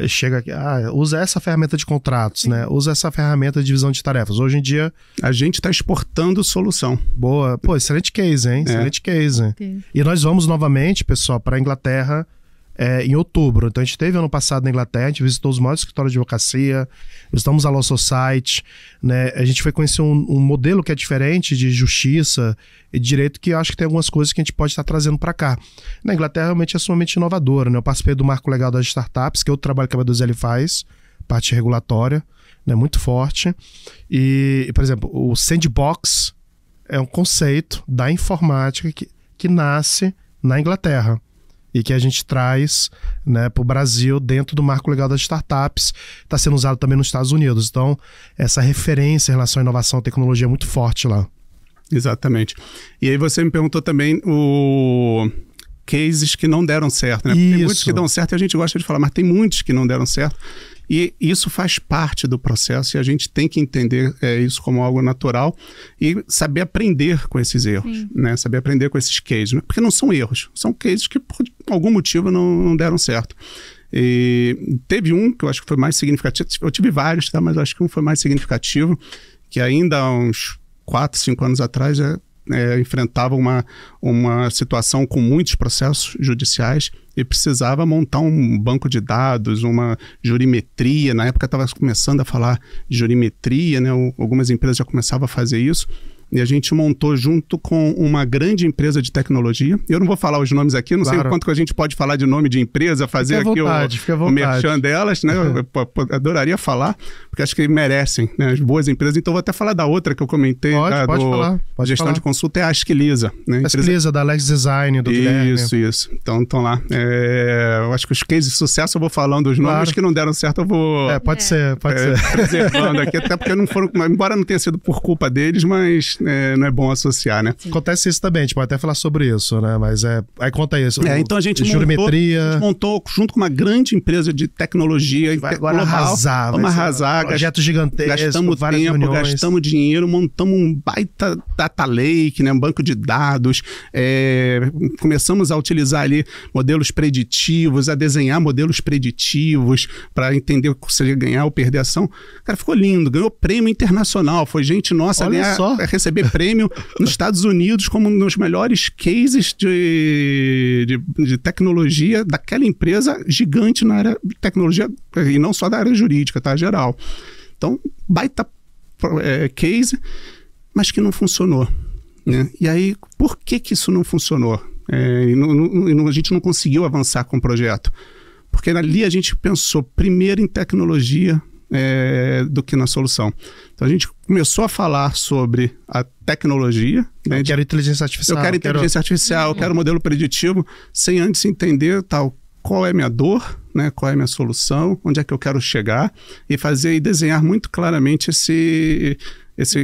S1: chega aqui, usa essa ferramenta de contratos, né? Usa essa ferramenta de divisão de tarefas. Hoje em dia...
S2: A gente está exportando solução.
S1: Boa. Pô, excelente case, hein? Excelente case. E nós vamos novamente, pessoal, para a Inglaterra em outubro. Então a gente esteve ano passado na Inglaterra, a gente visitou os maiores escritórios de advocacia, visitamos a Law Society, né? A gente foi conhecer um modelo que é diferente de justiça e de direito, que eu acho que tem algumas coisas que a gente pode estar trazendo para cá. Na Inglaterra realmente é sumamente inovadora, né? Eu participei do Marco Legal das Startups, que é outro trabalho que a B2L faz, parte regulatória, né? Muito forte. E, por exemplo, o Sandbox é um conceito da informática que nasce na Inglaterra e que a gente traz, né, para o Brasil dentro do Marco Legal das Startups. Está sendo usado também nos Estados Unidos. Então, essa referência em relação à inovação e tecnologia é muito forte lá.
S2: Exatamente. E aí você me perguntou também cases que não deram certo, né? Tem muitos que dão certo e a gente gosta de falar, mas tem muitos que não deram certo. E isso faz parte do processo e a gente tem que entender isso como algo natural e saber aprender com esses erros, né? Saber aprender com esses cases, né? Porque não são erros, são cases que por algum motivo não deram certo. E teve um que eu acho que foi mais significativo, eu tive vários, tá? Mas eu acho que um foi mais significativo, que ainda há uns 4, 5 anos atrás enfrentava uma situação com muitos processos judiciais e precisava montar um banco de dados, uma jurimetria. Na época estava começando a falar de jurimetria, né? Algumas empresas já começavam a fazer isso. E a gente montou junto com uma grande empresa de tecnologia. Eu não vou falar os nomes aqui, não sei o quanto que a gente pode falar de nome de empresa, fazer aqui o merchan delas, né? Eu adoraria falar, porque acho que merecem, né? As boas empresas. Então vou até falar da outra que eu comentei.
S1: Pode falar.
S2: Gestão de consulta é a Asquiliza. Né?
S1: A Asquiliza, da Alex Design, do Guilherme.
S2: Isso. Então estão lá. Eu acho que os cases de sucesso eu vou falando, os nomes que não deram certo eu vou...
S1: Pode ser.
S2: Preservando aqui, até porque não foram... Embora não tenha sido por culpa deles, mas... não é bom associar, né?
S1: Sim. Acontece isso também, a gente pode até falar sobre isso, né? Mas aí conta isso.
S2: Então a gente
S1: jurimetria...
S2: montou junto com uma grande empresa de tecnologia
S1: global.
S2: Vamos arrasar.
S1: Projeto gigantesco,
S2: gastamos tempo,
S1: reuniões.
S2: Gastamos dinheiro, montamos um baita data lake, né? Um banco de dados. Começamos a utilizar ali modelos preditivos, a desenhar modelos preditivos para entender se ia ganhar ou perder a ação. Cara, ficou lindo. Ganhou prêmio internacional. Foi gente nossa receber prêmio nos Estados Unidos como um dos melhores cases de tecnologia daquela empresa gigante na área de tecnologia, e não só da área jurídica, tá? Geral. Então, baita case, mas que não funcionou, né? E aí, por que isso não funcionou? A gente não conseguiu avançar com o projeto. Porque ali a gente pensou primeiro em tecnologia do que na solução. Então a gente começou a falar sobre a tecnologia.
S1: Eu quero inteligência artificial.
S2: Eu quero inteligência artificial, eu quero modelo preditivo, sem antes entender qual é a minha dor, né, qual é a minha solução, onde é que eu quero chegar, e fazer e desenhar muito claramente esse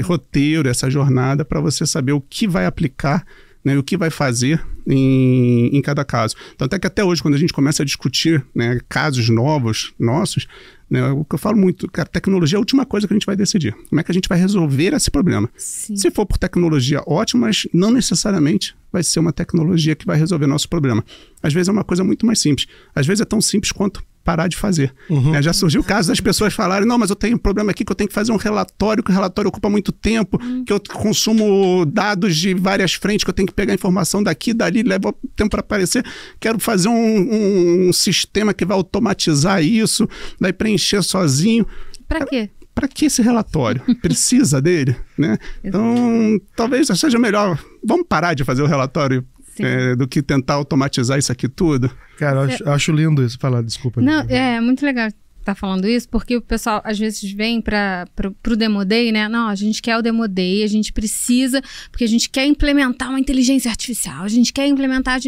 S2: roteiro, essa jornada, para você saber o que vai aplicar, né, o que vai fazer em cada caso. Tanto é que até hoje, quando a gente começa a discutir, né, casos novos nossos, né, o que eu falo muito, cara, tecnologia é a última coisa que a gente vai decidir. Como é que a gente vai resolver esse problema?
S3: Sim.
S2: Se for por tecnologia, ótimo, mas não necessariamente vai ser uma tecnologia que vai resolver nosso problema. Às vezes é uma coisa muito mais simples. Às vezes é tão simples quanto parar de fazer. Né? Já surgiu o caso das pessoas falarem, não, mas eu tenho um problema aqui que eu tenho que fazer um relatório, que o relatório ocupa muito tempo, que eu consumo dados de várias frentes, que eu tenho que pegar informação daqui, dali, leva tempo para aparecer. Quero fazer um sistema que vai automatizar isso, vai preencher sozinho.
S3: Para quê?
S2: Para que esse relatório? Precisa dele? Né? Então, talvez seja melhor, vamos parar de fazer o relatório do que tentar automatizar isso aqui tudo.
S1: Cara, eu acho lindo isso. Fala, desculpa.
S3: Não, é muito legal estar falando isso, porque o pessoal às vezes vem pro Demo Day, né? Não, a gente quer o Demo Day, a gente precisa, porque a gente quer implementar uma inteligência artificial, a gente quer implementar...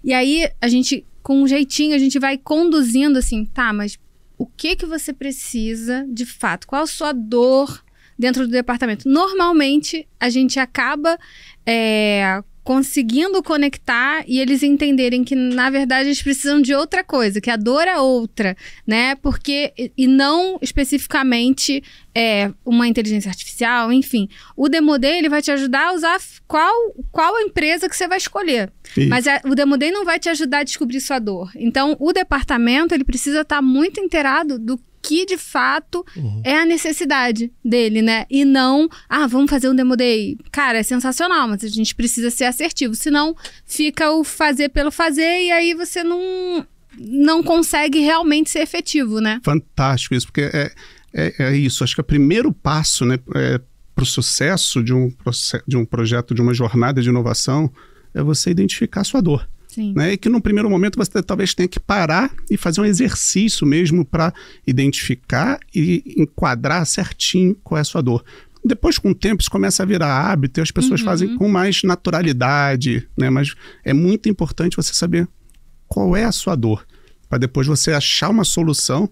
S3: E aí, a gente, com um jeitinho, a gente vai conduzindo assim, tá, mas o que você precisa de fato? Qual a sua dor dentro do departamento? Normalmente, a gente acaba conseguindo conectar e eles entenderem que, na verdade, eles precisam de outra coisa, que a dor é outra, né? Porque, e não especificamente uma inteligência artificial, enfim. O Demo Day, ele vai te ajudar a usar qual a empresa que você vai escolher. Isso. Mas o Demo Day não vai te ajudar a descobrir sua dor. Então, o departamento, ele precisa estar muito inteirado do que de fato é a necessidade dele, né? E não, vamos fazer um Demo Day. Cara, é sensacional, mas a gente precisa ser assertivo, senão fica o fazer pelo fazer e aí você não consegue realmente ser efetivo, né?
S2: Fantástico isso, porque é isso. Acho que o primeiro passo, né, para o sucesso de um projeto, de uma jornada de inovação, é você identificar a sua dor.
S3: Sim.
S2: Né? E que no primeiro momento você talvez tenha que parar e fazer um exercício mesmo para identificar e enquadrar certinho qual é a sua dor. Depois, com o tempo, isso começa a virar hábito e as pessoas fazem com mais naturalidade, né? Mas é muito importante você saber qual é a sua dor, para depois você achar uma solução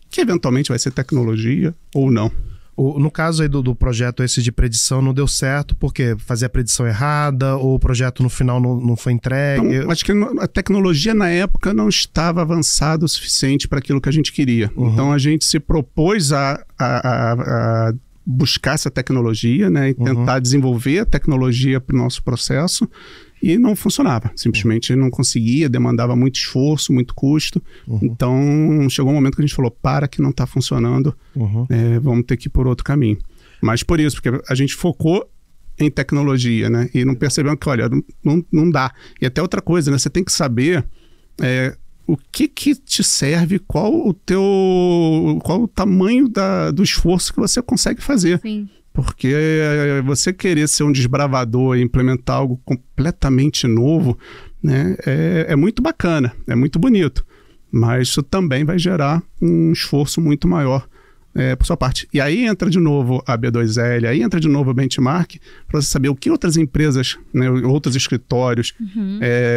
S2: que eventualmente vai ser tecnologia ou não.
S1: No caso aí do projeto esse de predição, não deu certo porque fazia a predição errada ou o projeto no final não foi entregue?
S2: Então, acho que a tecnologia na época não estava avançada o suficiente para aquilo que a gente queria. Então a gente se propôs a buscar essa tecnologia, né, e tentar desenvolver a tecnologia para o nosso processo. E não funcionava, simplesmente não conseguia, demandava muito esforço, muito custo. Então, chegou um momento que a gente falou, que não está funcionando, vamos ter que ir por outro caminho. Mas por isso, porque a gente focou em tecnologia, né? E não percebeu que, olha, não dá. E até outra coisa, né? Você tem que saber o que te serve, qual o tamanho do esforço que você consegue fazer.
S3: Sim.
S2: Porque você querer ser um desbravador e implementar algo completamente novo, né, é muito bacana, é muito bonito. Mas isso também vai gerar um esforço muito maior por sua parte. E aí entra de novo a B2L, aí entra de novo o benchmark, para você saber o que outras empresas, né, outros escritórios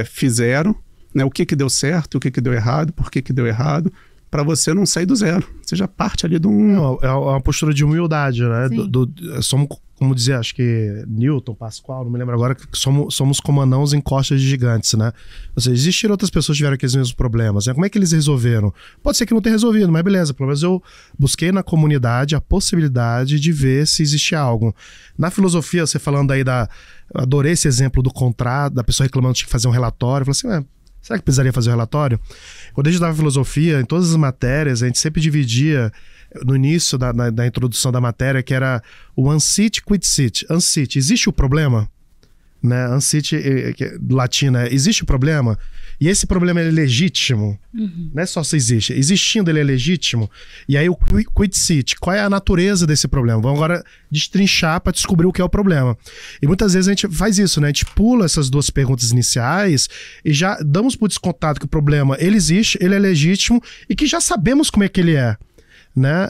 S2: fizeram, né, o que deu certo, o que deu errado, por que deu errado, para você não sair do zero. Você já parte ali de um...
S1: É uma postura de humildade, né? Somos, como dizia, acho que Newton, Pascoal, não me lembro agora, que somos como anãos em costas de gigantes, né? Ou seja, existiram outras pessoas que tiveram aqueles mesmos problemas, né? Como é que eles resolveram? Pode ser que não tenha resolvido, mas beleza, pelo menos eu busquei na comunidade a possibilidade de ver se existia algo. Na filosofia, você falando aí adorei esse exemplo do contrato, da pessoa reclamando que tinha que fazer um relatório, eu falei assim, será que precisaria fazer o relatório? Quando a gente dava filosofia, em todas as matérias, a gente sempre dividia no início da introdução da matéria, que era o unseat, quit seat. Unseat, existe o problema? né? Ancite, latina, existe problema? E esse problema é legítimo? Não é só se existe. Existindo, ele é legítimo? E aí o quid sit, qual é a natureza desse problema? Vamos agora destrinchar para descobrir o que é o problema. E muitas vezes a gente faz isso, né? A gente pula essas duas perguntas iniciais e já damos por descontado que o problema, ele existe, ele é legítimo e que já sabemos como é que ele é. Né?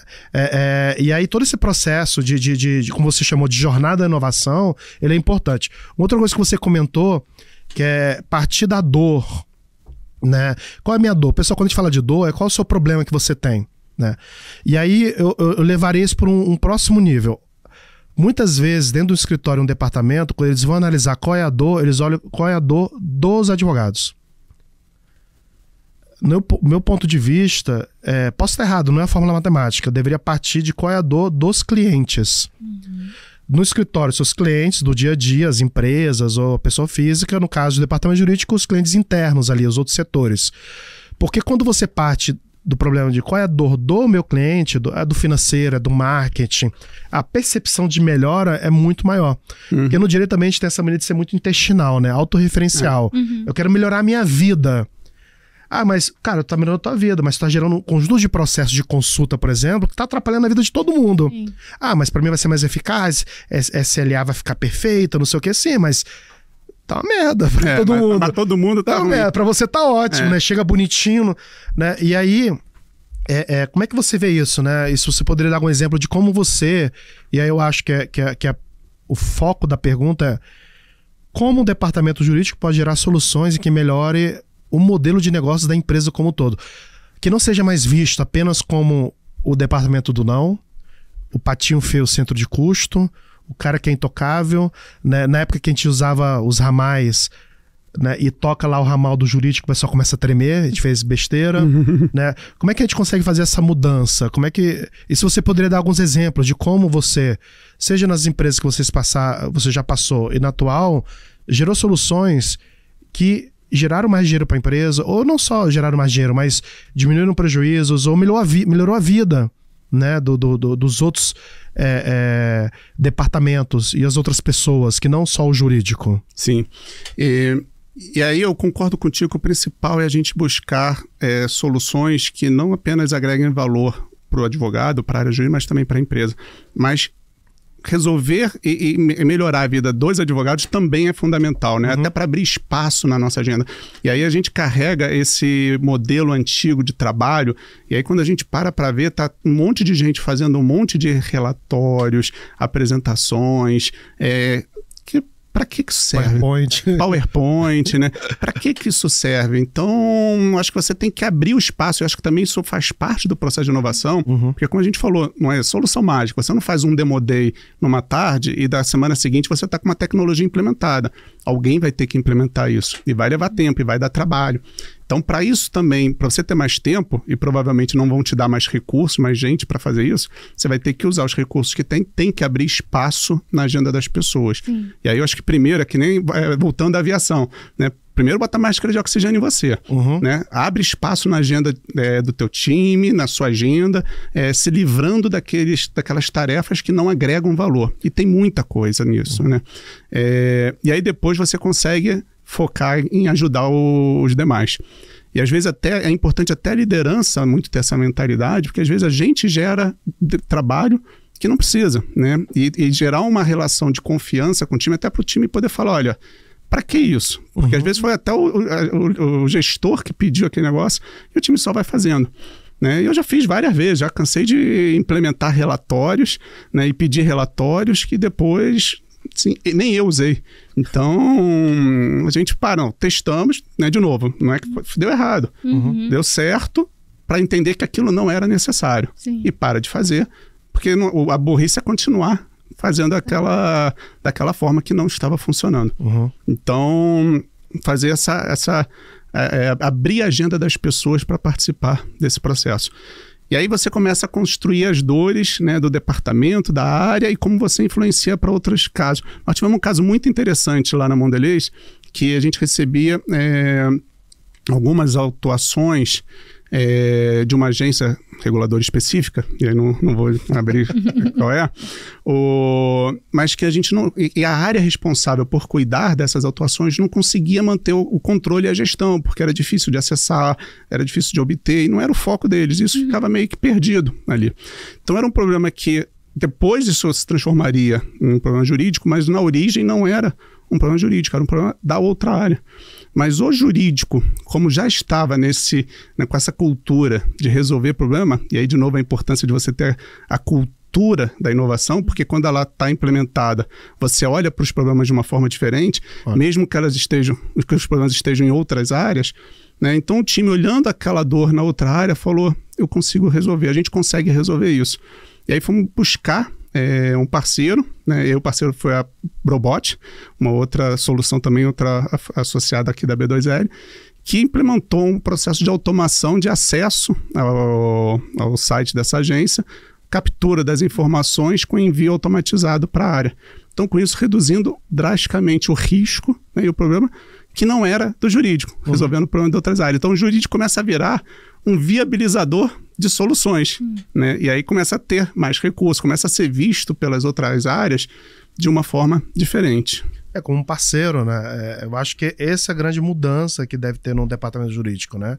S1: E aí todo esse processo de como você chamou, de jornada da inovação, ele é importante. Outra coisa que você comentou, que é partir da dor, né? Qual é a minha dor? Pessoal, quando a gente fala de dor, qual é o seu problema que você tem, né? E aí eu levaria isso para um próximo nível. Muitas vezes, dentro do escritório, um departamento, quando eles vão analisar qual é a dor, eles olham qual é a dor dos advogados. No meu ponto de vista, posso estar errado, não é a fórmula matemática, deveria partir de qual é a dor dos clientes. No escritório, seus clientes do dia a dia, as empresas ou a pessoa física, no caso do departamento jurídico, os clientes internos ali, os outros setores. Porque quando você parte do problema de qual é a dor do meu cliente, do financeiro, do marketing, a percepção de melhora é muito maior. Porque no direito também a gente tem essa maneira de ser muito intestinal, né? Autorreferencial. Eu quero melhorar a minha vida. Ah, mas, cara, tá melhorando a tua vida, mas tu tá gerando um conjunto de processos de consulta, por exemplo, que tá atrapalhando a vida de todo mundo. Sim. Ah, mas pra mim vai ser mais eficaz, SLA vai ficar perfeita, não sei o que, sim, mas tá uma merda pra todo mundo.
S2: Pra todo mundo tá ruim.
S1: Pra você tá ótimo, né? Chega bonitinho, né? E aí, como é que você vê isso, né? Isso você poderia dar um exemplo de como você, e aí eu acho que o foco da pergunta é como o departamento jurídico pode gerar soluções e que melhore o modelo de negócios da empresa como um todo. Que não seja mais visto apenas como o departamento do não, o patinho feio centro de custo, o cara que é intocável, né? Na época que a gente usava os ramais, né? E toca lá o ramal do jurídico, o pessoal começa a tremer, a gente fez besteira, né? Como é que a gente consegue fazer essa mudança? E se você poderia dar alguns exemplos de como você, seja nas empresas que você já passou e na atual, gerou soluções que geraram mais dinheiro para a empresa, ou não só geraram mais dinheiro, mas diminuíram prejuízos, ou melhorou a vida, né, dos outros departamentos e as outras pessoas, que não só o jurídico.
S2: Sim. E aí eu concordo contigo que o principal é a gente buscar soluções que não apenas agreguem valor para o advogado, para a área jurídica, mas também para a empresa. Mas resolver e melhorar a vida dos advogados também é fundamental, né? Até para abrir espaço na nossa agenda. E aí a gente carrega esse modelo antigo de trabalho, e aí quando a gente para ver, tá um monte de gente fazendo um monte de relatórios, apresentações, para que isso serve? PowerPoint, né? Para que isso serve? Então, acho que você tem que abrir o espaço. Eu acho que também isso faz parte do processo de inovação, porque como a gente falou, não é solução mágica. Você não faz um demo day numa tarde e da semana seguinte você está com uma tecnologia implementada. Alguém vai ter que implementar isso. E vai levar tempo, e vai dar trabalho. Então, para isso também, para você ter mais tempo, e provavelmente não vão te dar mais recursos, mais gente para fazer isso, você vai ter que usar os recursos que tem que abrir espaço na agenda das pessoas. Sim. E aí eu acho que primeiro, é que nem voltando da aviação, né? Primeiro bota máscara de oxigênio em você, né? Abre espaço na agenda do teu time, na sua agenda, se livrando daquelas tarefas que não agregam valor. E tem muita coisa nisso, né? E aí depois você consegue focar em ajudar os demais. E às vezes até é importante até a liderança muito ter essa mentalidade, porque às vezes a gente gera trabalho que não precisa, né? E gerar uma relação de confiança com o time, até para o time poder falar, olha, para que isso? Porque às vezes foi até o gestor que pediu aquele negócio e o time só vai fazendo. Né? Eu já fiz várias vezes, já cansei de implementar relatórios, né? E pedir relatórios que depois... Sim, nem eu usei. Então, a gente testamos, né, de novo, não é que deu errado. Deu certo para entender que aquilo não era necessário. Sim. E para de fazer, porque a burrice é continuar fazendo daquela forma que não estava funcionando. Então, fazer abrir a agenda das pessoas para participar desse processo. E aí você começa a construir as dores, né, do departamento, da área e como você influencia para outros casos. Nós tivemos um caso muito interessante lá na Mondelez, que a gente recebia algumas autuações de uma agência reguladora específica, e aí não vou abrir qual é, mas que a gente não... E a área responsável por cuidar dessas autuações não conseguia manter o controle e a gestão, porque era difícil de acessar, era difícil de obter, e não era o foco deles. Isso ficava meio que perdido ali. Então era um problema que depois isso se transformaria em um problema jurídico, mas na origem não era um problema jurídico, era um problema da outra área. Mas o jurídico, como já estava com essa cultura de resolver problema, e aí de novo a importância de você ter a cultura da inovação, porque quando ela está implementada, você olha para os problemas de uma forma diferente, mesmo que os problemas estejam em outras áreas, né? Então o time, olhando aquela dor na outra área, falou, eu consigo resolver, a gente consegue resolver isso. E aí fomos buscar um parceiro, né? E o parceiro foi a Brobot, uma outra solução também, outra associada aqui da B2L, que implementou um processo de automação de acesso ao site dessa agência, captura das informações com envio automatizado para a área. Então, com isso, reduzindo drasticamente o risco, né, e o problema que não era do jurídico, resolvendo o problema de outras áreas. Então, o jurídico começa a virar um viabilizador de soluções, né? E aí começa a ter mais recursos, começa a ser visto pelas outras áreas de uma forma diferente.
S1: Como um parceiro, né? Eu acho que essa é a grande mudança que deve ter no departamento jurídico, né?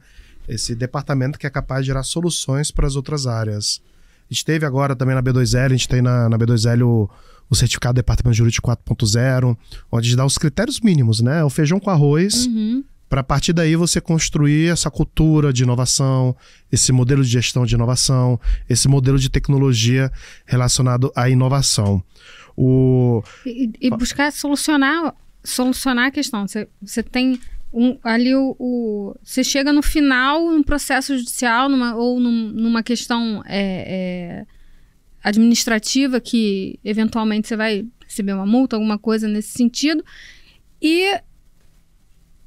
S1: Esse departamento que é capaz de gerar soluções para as outras áreas. A gente teve agora também na B2L, a gente tem na B2L o certificado do Departamento Jurídico 4.0, onde a gente dá os critérios mínimos, né? O feijão com arroz, para a partir daí você construir essa cultura de inovação, esse modelo de gestão de inovação, esse modelo de tecnologia relacionado à inovação.
S3: E buscar solucionar a questão. Você tem ali você chega no final, num processo judicial ou numa questão administrativa que eventualmente você vai receber uma multa, alguma coisa nesse sentido, e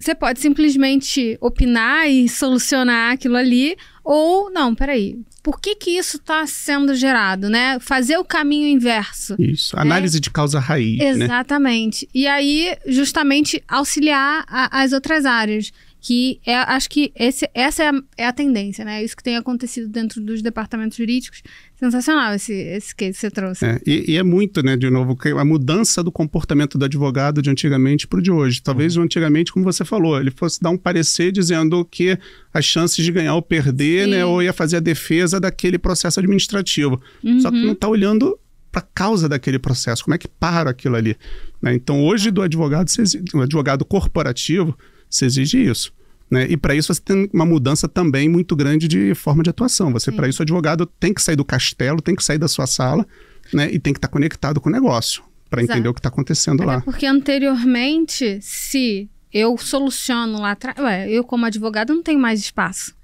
S3: você pode simplesmente opinar e solucionar aquilo ali, ou não, peraí, por que isso está sendo gerado, né? Fazer o caminho inverso.
S2: Isso, análise de causa raiz,
S3: exatamente. Né? E aí, justamente, auxiliar as outras áreas, que acho que essa é a tendência, né? Isso que tem acontecido dentro dos departamentos jurídicos. Sensacional esse que você trouxe.
S2: E é muito, né, de novo, a mudança do comportamento do advogado de antigamente para o de hoje. Talvez o antigamente, como você falou, ele fosse dar um parecer dizendo que as chances de ganhar ou perder, né, ou ia fazer a defesa daquele processo administrativo. Só que não está olhando para a causa daquele processo, como é que para aquilo ali. Né? Então, hoje, do advogado corporativo, se exige isso. Né? E para isso você tem uma mudança também muito grande de forma de atuação. Para isso, o advogado tem que sair do castelo, tem que sair da sua sala, né? E tem que estar conectado com o negócio para entender o que está acontecendo lá.
S3: Porque anteriormente, se eu soluciono lá atrás, eu como advogado não tenho mais espaço.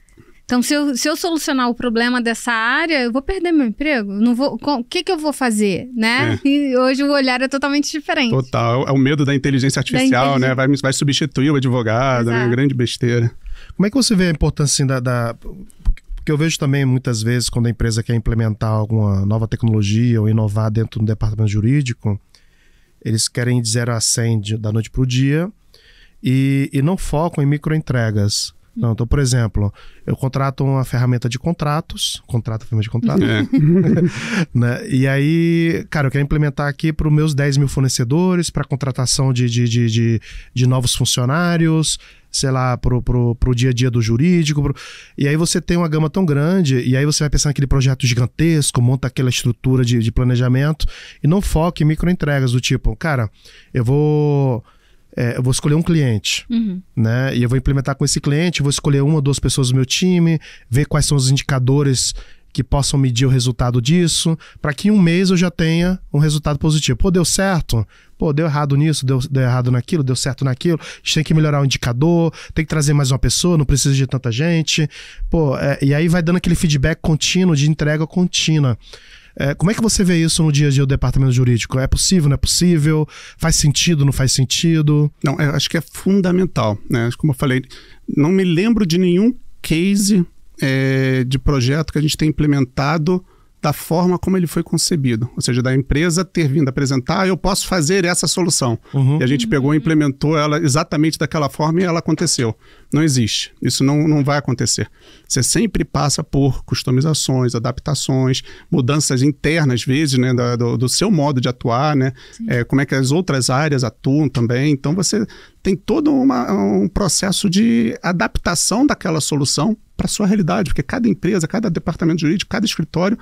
S3: Então, se eu solucionar o problema dessa área, eu vou perder meu emprego. O que eu vou fazer, né? E hoje o olhar é totalmente diferente.
S2: Total. É o medo da inteligência artificial, né? Vai substituir o advogado, né? Grande besteira.
S1: Como é que você vê a importância Porque eu vejo também, muitas vezes, quando a empresa quer implementar alguma nova tecnologia ou inovar dentro do departamento jurídico, eles querem de 0 a 100 da noite para o dia e não focam em microentregas. Não, então, por exemplo, eu contrato uma ferramenta de contratos, né? E aí, cara, eu quero implementar aqui para os meus 10 mil fornecedores, para contratação de novos funcionários, sei lá, pro dia a dia do jurídico. E aí você tem uma gama tão grande, e aí você vai pensar naquele projeto gigantesco, monta aquela estrutura de planejamento, e não foca em microentregas do tipo, cara, eu vou escolher um cliente, né? E eu vou implementar com esse cliente, vou escolher 1 ou 2 pessoas do meu time, ver quais são os indicadores que possam medir o resultado disso, para que em 1 mês eu já tenha um resultado positivo. Pô, deu certo? Pô, deu errado nisso, deu errado naquilo, deu certo naquilo. A gente tem que melhorar o indicador, tem que trazer mais uma pessoa, não precisa de tanta gente. Pô, e aí vai dando aquele feedback contínuo, de entrega contínua. Como é que você vê isso no dia a dia do departamento jurídico? É possível, não é possível? Faz sentido, não faz sentido?
S2: Não, eu acho que é fundamental, né? Como eu falei, não me lembro de nenhum case de projeto que a gente tem implementado da forma como ele foi concebido. Ou seja, da empresa ter vindo apresentar, eu posso fazer essa solução. E a gente pegou e implementou ela exatamente daquela forma e ela aconteceu. Não existe. Isso não vai acontecer. Você sempre passa por customizações, adaptações, mudanças internas, às vezes, né, do seu modo de atuar, né? Como é que as outras áreas atuam também. Então, você tem todo um processo de adaptação daquela solução para a sua realidade, porque cada empresa, cada departamento jurídico, cada escritório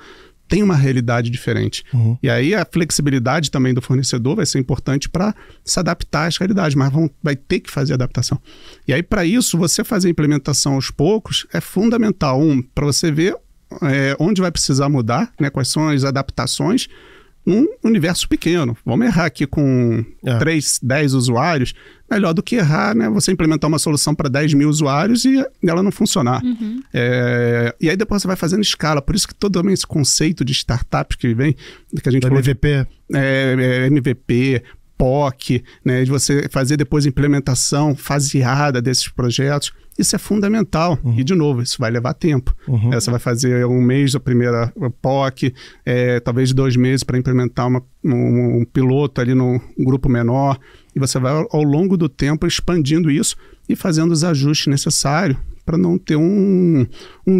S2: tem uma realidade diferente. E aí a flexibilidade também do fornecedor vai ser importante para se adaptar às realidades, mas vai ter que fazer adaptação. E aí, para isso, você fazer a implementação aos poucos é fundamental. Para você ver onde vai precisar mudar, né, quais são as adaptações num universo pequeno. Vamos errar aqui com 3, 10 usuários, melhor do que errar, né? Você implementar uma solução para 10 mil usuários e ela não funcionar. E aí depois você vai fazendo escala. Por isso que todo esse conceito de startup que vem, que a gente falou
S1: MVP.
S2: MVP, POC, né? De você fazer depois a implementação faseada desses projetos. Isso é fundamental. E, de novo, isso vai levar tempo. Você vai fazer 1 mês a primeira POC, talvez 2 meses para implementar um piloto ali num grupo menor. E você vai, ao longo do tempo, expandindo isso e fazendo os ajustes necessários para não ter um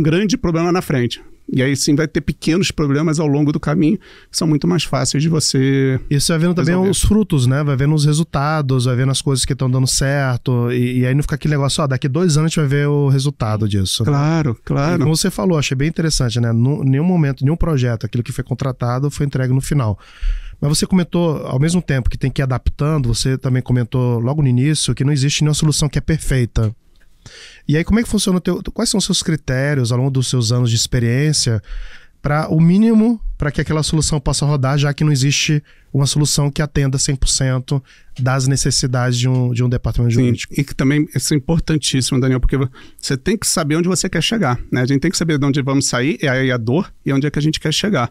S2: grande problema na frente. E aí sim vai ter pequenos problemas ao longo do caminho que são muito mais fáceis de você
S1: Isso vai vendo também os frutos, né? Vai vendo os resultados, vai vendo as coisas que estão dando certo. E aí não fica aquele negócio, daqui 2 anos a gente vai ver o resultado disso.
S2: Claro, claro.
S1: E como você falou, achei bem interessante, né? Nenhum momento, nenhum projeto, aquilo que foi contratado foi entregue no final. Mas você comentou, ao mesmo tempo que tem que ir adaptando, você também comentou logo no início que não existe nenhuma solução que é perfeita. E aí, como é que funciona quais são os seus critérios ao longo dos seus anos de experiência para o mínimo para que aquela solução possa rodar, já que não existe uma solução que atenda 100% das necessidades de um departamento jurídico?
S2: Sim, e que também isso é importantíssimo, Daniel, porque você tem que saber onde você quer chegar, né? A gente tem que saber de onde vamos sair, é aí a dor, e onde é que a gente quer chegar.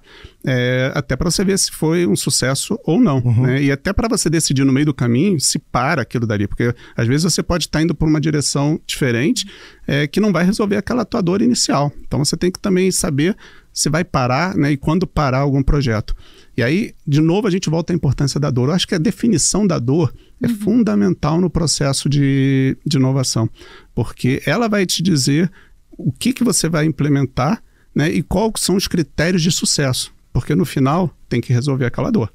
S2: Até para você ver se foi um sucesso ou não, né? E até para você decidir no meio do caminho se para aquilo dali, porque às vezes você pode estar indo por uma direção diferente que não vai resolver aquela tua dor inicial. Então você tem que também saber se vai parar, né? E quando parar algum projeto. E aí, de novo, a gente volta à importância da dor. Eu acho que a definição da dor é fundamental no processo de inovação, porque ela vai te dizer o que você vai implementar, né, e quais são os critérios de sucesso. Porque no final tem que resolver aquela dor.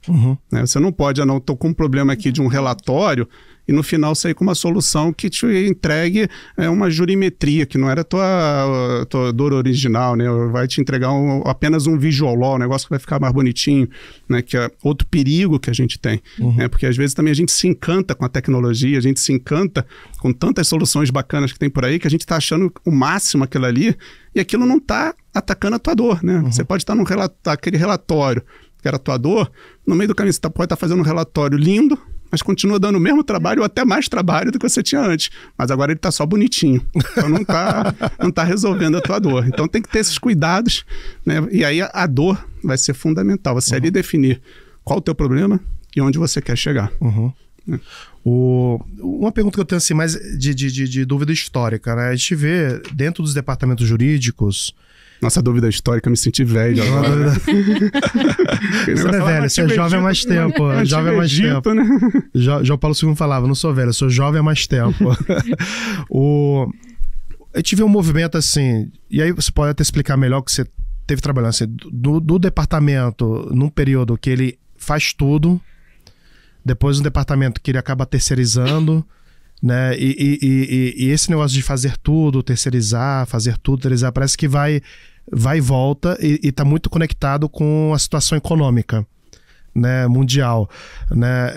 S2: Né? Você não pode, não, estou com um problema aqui de um relatório e no final sair com uma solução que te entregue uma jurimetria, que não era a tua dor original, né? Vai te entregar apenas um visual law, um negócio que vai ficar mais bonitinho, né? Que é outro perigo que a gente tem. Né? Porque às vezes também a gente se encanta com a tecnologia, a gente se encanta com tantas soluções bacanas que tem por aí, que a gente está achando o máximo aquilo ali, e aquilo não está atacando a tua dor, né? Você pode estar aquele relatório que era a tua dor, no meio do caminho você pode estar fazendo um relatório lindo, mas continua dando o mesmo trabalho ou até mais trabalho do que você tinha antes. Mas agora ele está só bonitinho. Então não tá resolvendo a tua dor. Então tem que ter esses cuidados, né? E aí a dor vai ser fundamental. Você ali definir qual o teu problema e onde você quer chegar. Né?
S1: Uma pergunta que eu tenho assim, mais de dúvida histórica, né? A gente vê dentro dos departamentos jurídicos...
S2: Nossa, dúvida histórica, me senti velho agora.
S1: Você não é velho, você é jovem há mais tempo. Jovem há mais tempo. Né? João Paulo II falava, não sou velho, eu sou jovem há mais tempo. A gente vê um movimento assim, e aí você pode até explicar melhor que você teve trabalhando assim, do departamento num período que ele faz tudo, depois um departamento que ele acaba terceirizando, né? E esse negócio de fazer tudo, terceirizar, parece que vai e volta e está muito conectado com a situação econômica, né, mundial, né?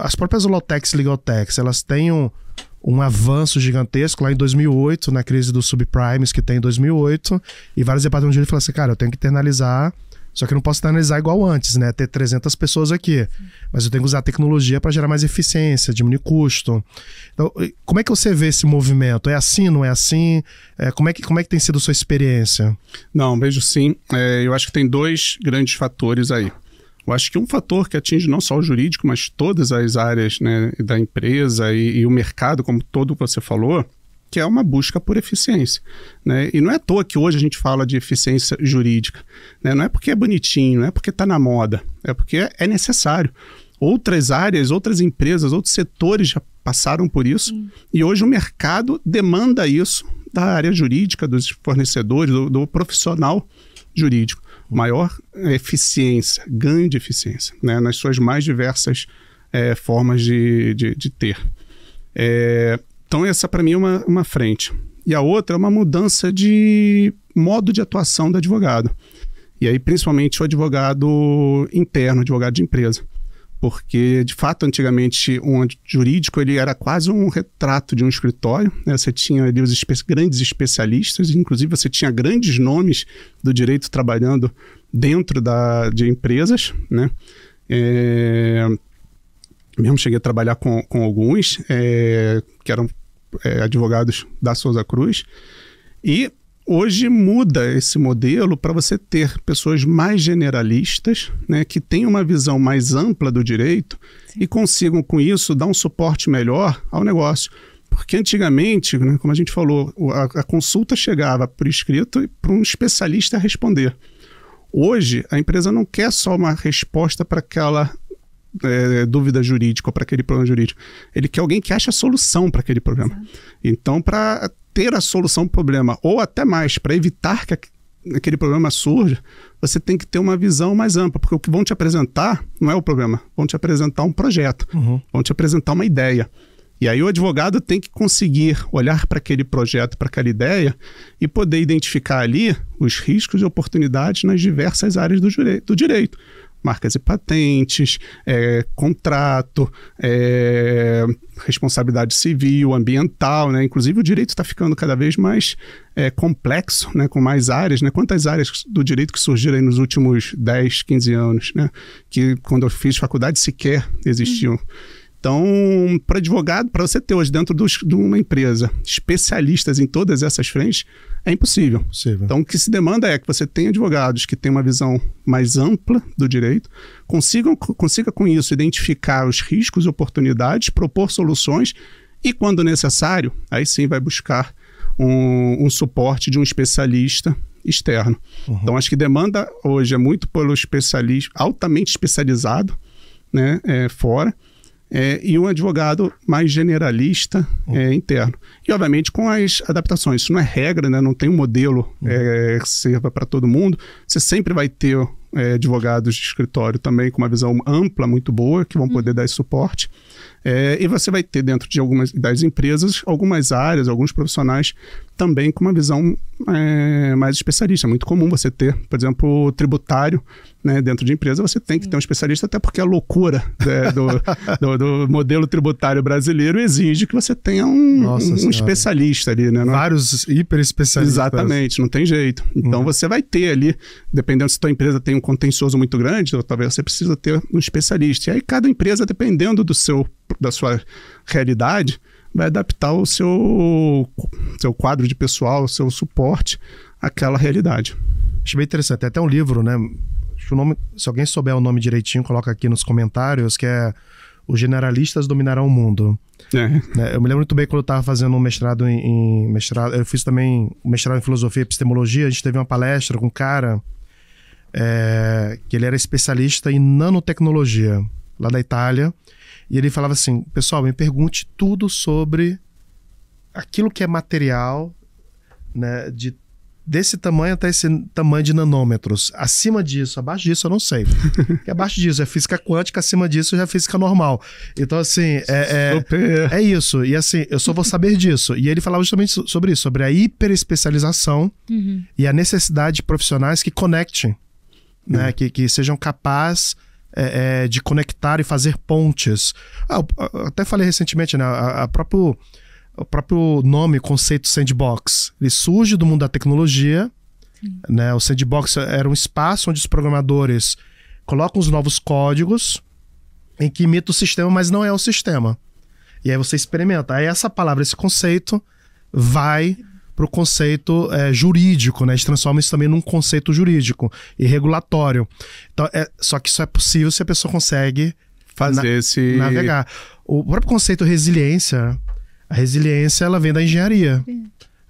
S1: As próprias Lawtechs e Legaltechs, elas têm um avanço gigantesco lá em 2008, na crise dos subprimes que tem em 2008, e vários departamentos de jurídico falaram assim, cara, eu tenho que internalizar, só que eu não posso internalizar igual antes, né? Ter 300 pessoas aqui. Mas eu tenho que usar a tecnologia para gerar mais eficiência, diminuir custo. Então, como é que você vê esse movimento? É assim, não é assim? Como é que tem sido a sua experiência?
S2: Não, vejo sim. Eu acho que tem 2 grandes fatores aí. Eu acho que um fator que atinge não só o jurídico, mas todas as áreas, né, da empresa e o mercado, como todo você falou, que é uma busca por eficiência, né? E não é à toa que hoje a gente fala de eficiência jurídica, né? Não é porque é bonitinho, não é porque está na moda, é porque é necessário. Outras áreas, outras empresas, outros setores já passaram por isso e hoje o mercado demanda isso da área jurídica, dos fornecedores, do profissional jurídico. Maior eficiência, ganho de eficiência, né? Nas suas mais diversas formas de ter. Então essa para mim é uma frente. E a outra é uma mudança de modo de atuação do advogado. E aí principalmente o advogado interno, advogado de empresa. Porque, de fato, antigamente, um jurídico ele era quase um retrato de um escritório, né? Você tinha ali os grandes especialistas, inclusive você tinha grandes nomes do direito trabalhando dentro de empresas, né? Mesmo cheguei a trabalhar com alguns que eram advogados da Souza Cruz. E hoje muda esse modelo para você ter pessoas mais generalistas, né, que tenham uma visão mais ampla do direito e consigam, com isso, dar um suporte melhor ao negócio. Porque antigamente, né, como a gente falou, a consulta chegava por escrito e para um especialista responder. Hoje, a empresa não quer só uma resposta para aquela dúvida jurídica ou para aquele problema jurídico. Ele quer alguém que ache a solução para aquele problema. Exato. Então, para ter a solução do problema, ou até mais, para evitar que aquele problema surja, você tem que ter uma visão mais ampla, porque o que vão te apresentar não é o problema, vão te apresentar um projeto, vão te apresentar uma ideia. E aí o advogado tem que conseguir olhar para aquele projeto, para aquela ideia, e poder identificar ali os riscos e oportunidades nas diversas áreas do direito. Marcas e patentes, contrato, responsabilidade civil, ambiental, né? Inclusive o direito está ficando cada vez mais complexo, né? Com mais áreas, né? Quantas áreas do direito que surgiram aí nos últimos 10, 15 anos, né? Que quando eu fiz faculdade sequer existiam. Então, para advogado, para você ter hoje dentro de uma empresa especialistas em todas essas frentes, é impossível. Então, o que se demanda é que você tenha advogados que tenham uma visão mais ampla do direito, consiga com isso identificar os riscos e oportunidades, propor soluções e, quando necessário, aí sim vai buscar um suporte de um especialista externo. Então, acho que demanda hoje é muito pelo especialista, altamente especializado, né, fora, e um advogado mais generalista interno. E, obviamente, com as adaptações. Isso não é regra, né? Não tem um modelo que sirva para todo mundo. Você sempre vai ter advogados de escritório também com uma visão ampla, muito boa, que vão poder dar esse suporte. E você vai ter dentro de algumas das empresas, algumas áreas, alguns profissionais também com uma visão mais especialista. É muito comum você ter, por exemplo, tributário, né, dentro de empresa, você tem que ter um especialista, até porque a loucura do modelo tributário brasileiro exige que você tenha um especialista ali, né?
S1: Vários hiper especialistas.
S2: Exatamente, não tem jeito. Então você vai ter ali, dependendo se a tua empresa tem um contencioso muito grande, ou talvez você precisa ter um especialista. E aí cada empresa, dependendo da sua realidade, vai adaptar o seu quadro de pessoal, o seu suporte àquela realidade.
S1: Acho bem interessante. Tem até um livro, né? O nome, se alguém souber o nome direitinho, coloca aqui nos comentários, que é Os Generalistas Dominarão o Mundo. Eu me lembro muito bem quando eu estava fazendo um mestrado mestrado. Eu fiz também um mestrado em filosofia e epistemologia. A gente teve uma palestra com um cara que ele era especialista em nanotecnologia, lá da Itália. E ele falava assim: pessoal, me pergunte tudo sobre aquilo que é material, né, desse tamanho até esse tamanho de nanômetros. Acima disso, abaixo disso eu não sei. Porque abaixo disso é física quântica, acima disso já é física normal. Então, assim, é isso. E assim, eu só vou saber disso. E ele falava justamente sobre isso, sobre a hiperespecialização e a necessidade de profissionais que conectem, né, que sejam capazes de conectar e fazer pontes. Eu até falei recentemente, né, o próprio nome, conceito sandbox, ele surge do mundo da tecnologia, né? O sandbox era um espaço onde os programadores colocam os novos códigos em que imita o sistema, mas não é o sistema. E aí você experimenta. Aí essa palavra, esse conceito, vai para o conceito jurídico, né? A gente transforma isso também num conceito jurídico e regulatório. Então, só que isso é possível se a pessoa consegue
S2: fazer
S1: navegar. O próprio conceito resiliência, A resiliência, ela vem da engenharia.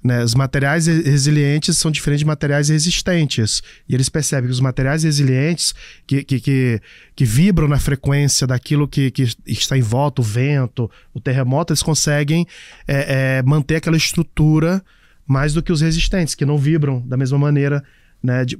S1: Né? Os materiais resilientes são diferentes de materiais resistentes. E eles percebem que os materiais resilientes, que vibram na frequência daquilo que está em volta, o vento, o terremoto, eles conseguem manter aquela estrutura mais do que os resistentes, que não vibram da mesma maneira, né, de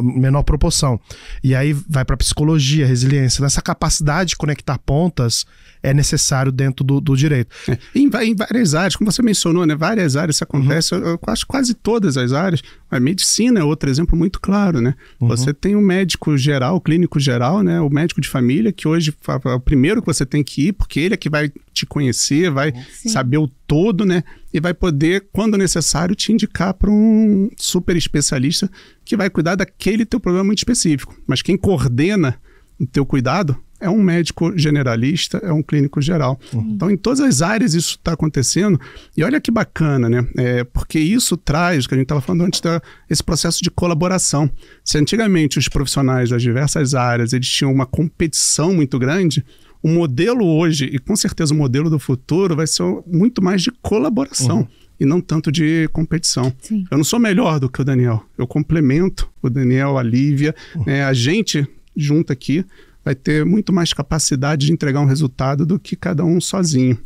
S1: menor proporção. E aí vai para psicologia, resiliência. Nessa capacidade de conectar pontas é necessário dentro do direito.
S2: Em várias áreas, como você mencionou, né, várias áreas isso acontece, eu acho quase todas as áreas. A medicina é outro exemplo muito claro, né? Você tem um médico geral, clínico geral, né, o médico de família, que hoje é o primeiro que você tem que ir, porque ele é que vai te conhecer, vai saber o todo, né? E vai poder, quando necessário, te indicar para um super especialista que vai cuidar daquele teu problema muito específico. Mas quem coordena o teu cuidado é um médico generalista, é um clínico geral. Então, em todas as áreas isso está acontecendo. E olha que bacana, né? Porque isso traz, o que a gente estava falando antes, esse processo de colaboração. Se antigamente os profissionais das diversas áreas eles tinham uma competição muito grande, o modelo hoje, e com certeza o modelo do futuro, vai ser muito mais de colaboração e não tanto de competição.
S3: Sim.
S2: Eu não sou melhor do que o Daniel, eu complemento o Daniel, a Lívia, né? A gente junto aqui vai ter muito mais capacidade de entregar um resultado do que cada um sozinho.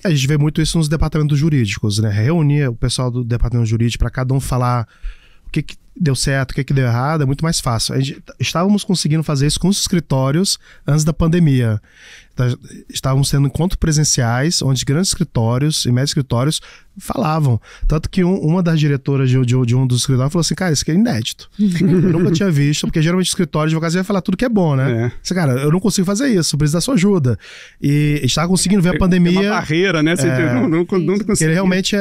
S1: A gente vê muito isso nos departamentos jurídicos, né? Reunir o pessoal do departamento jurídico para cada um falar o que deu certo, o que deu errado, é muito mais fácil. Estávamos conseguindo fazer isso com os escritórios antes da pandemia. Estávamos tendo encontros presenciais, onde grandes escritórios e médios escritórios falavam. Tanto que uma das diretoras de um dos escritórios falou assim, cara, isso aqui é inédito. Eu nunca tinha visto, porque geralmente o escritório de advocacia vai falar tudo que é bom, né? Você, cara, eu não consigo fazer isso, preciso da sua ajuda. E estava conseguindo ver a pandemia...
S2: Tem uma barreira, né? Você não consegue.
S1: Realmente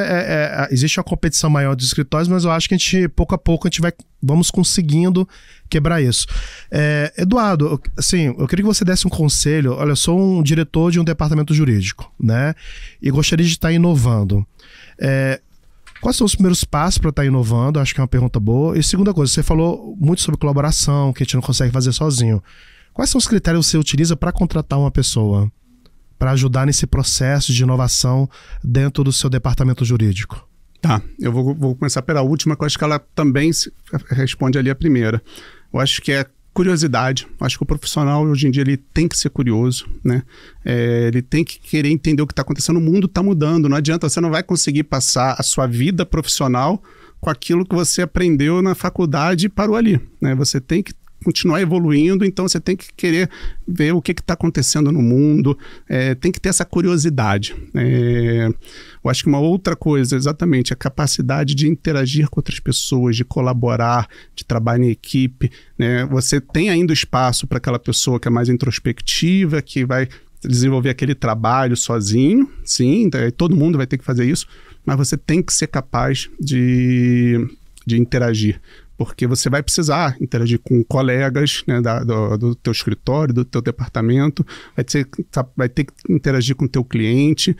S1: existe uma competição maior dos escritórios, mas eu acho que a gente, pouco a pouco, vamos conseguindo quebrar isso. Eduardo, assim, eu queria que você desse um conselho. Olha, eu sou um diretor de um departamento jurídico, né? E gostaria de estar inovando. Quais são os primeiros passos para estar inovando? Acho que é uma pergunta boa. E segunda coisa, você falou muito sobre colaboração, que a gente não consegue fazer sozinho. Quais são os critérios que você utiliza para contratar uma pessoa, para ajudar nesse processo de inovação dentro do seu departamento jurídico?
S2: Tá, eu vou começar pela última, que eu acho que ela também responde ali a primeira. Eu acho que é curiosidade. Eu acho que o profissional hoje em dia ele tem que ser curioso, né? Ele tem que querer entender o que está acontecendo. O mundo está mudando. Não adianta, você não vai conseguir passar a sua vida profissional com aquilo que você aprendeu na faculdade e parou ali, né? Você tem que continuar evoluindo, então você tem que querer ver o que está acontecendo no mundo, tem que ter essa curiosidade. Eu acho que uma outra coisa, exatamente, a capacidade de interagir com outras pessoas, de colaborar, de trabalhar em equipe, né? Você tem ainda espaço para aquela pessoa que é mais introspectiva, que vai desenvolver aquele trabalho sozinho, sim, todo mundo vai ter que fazer isso, mas você tem que ser capaz de interagir. Porque você vai precisar interagir com colegas, né, do teu escritório, do teu departamento, vai ter que interagir com o teu cliente,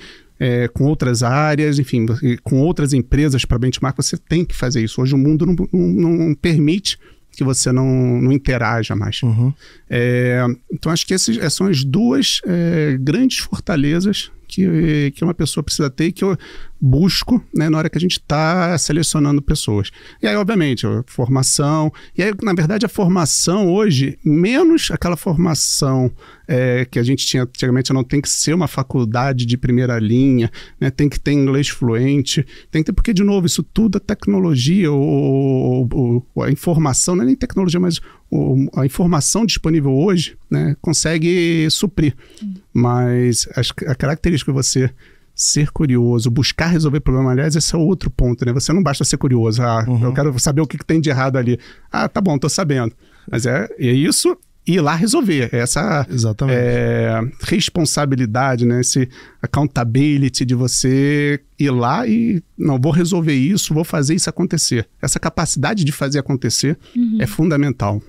S2: com outras áreas, enfim, com outras empresas para benchmark. Você tem que fazer isso. Hoje o mundo não permite que você não interaja mais. Então acho que essas são as duas grandes fortalezas que uma pessoa precisa ter e que eu busco, né, na hora que a gente está selecionando pessoas. E aí, obviamente, a formação. E aí, na verdade, a formação hoje, menos aquela formação que a gente tinha antigamente, não tem que ser uma faculdade de primeira linha, né, tem que ter inglês fluente, tem que ter, porque, de novo, isso tudo é tecnologia, a informação, não é nem tecnologia, mas a informação disponível hoje, né, consegue suprir. Mas a característica de você ser curioso, buscar resolver problema, aliás, esse é outro ponto, né? Você não basta ser curioso. Eu quero saber o que tem de errado ali. Tá bom, tô sabendo. Mas é isso, ir lá resolver. Essa responsabilidade, né? Esse accountability de você ir lá e, não, vou resolver isso, vou fazer isso acontecer. Essa capacidade de fazer acontecer é fundamental.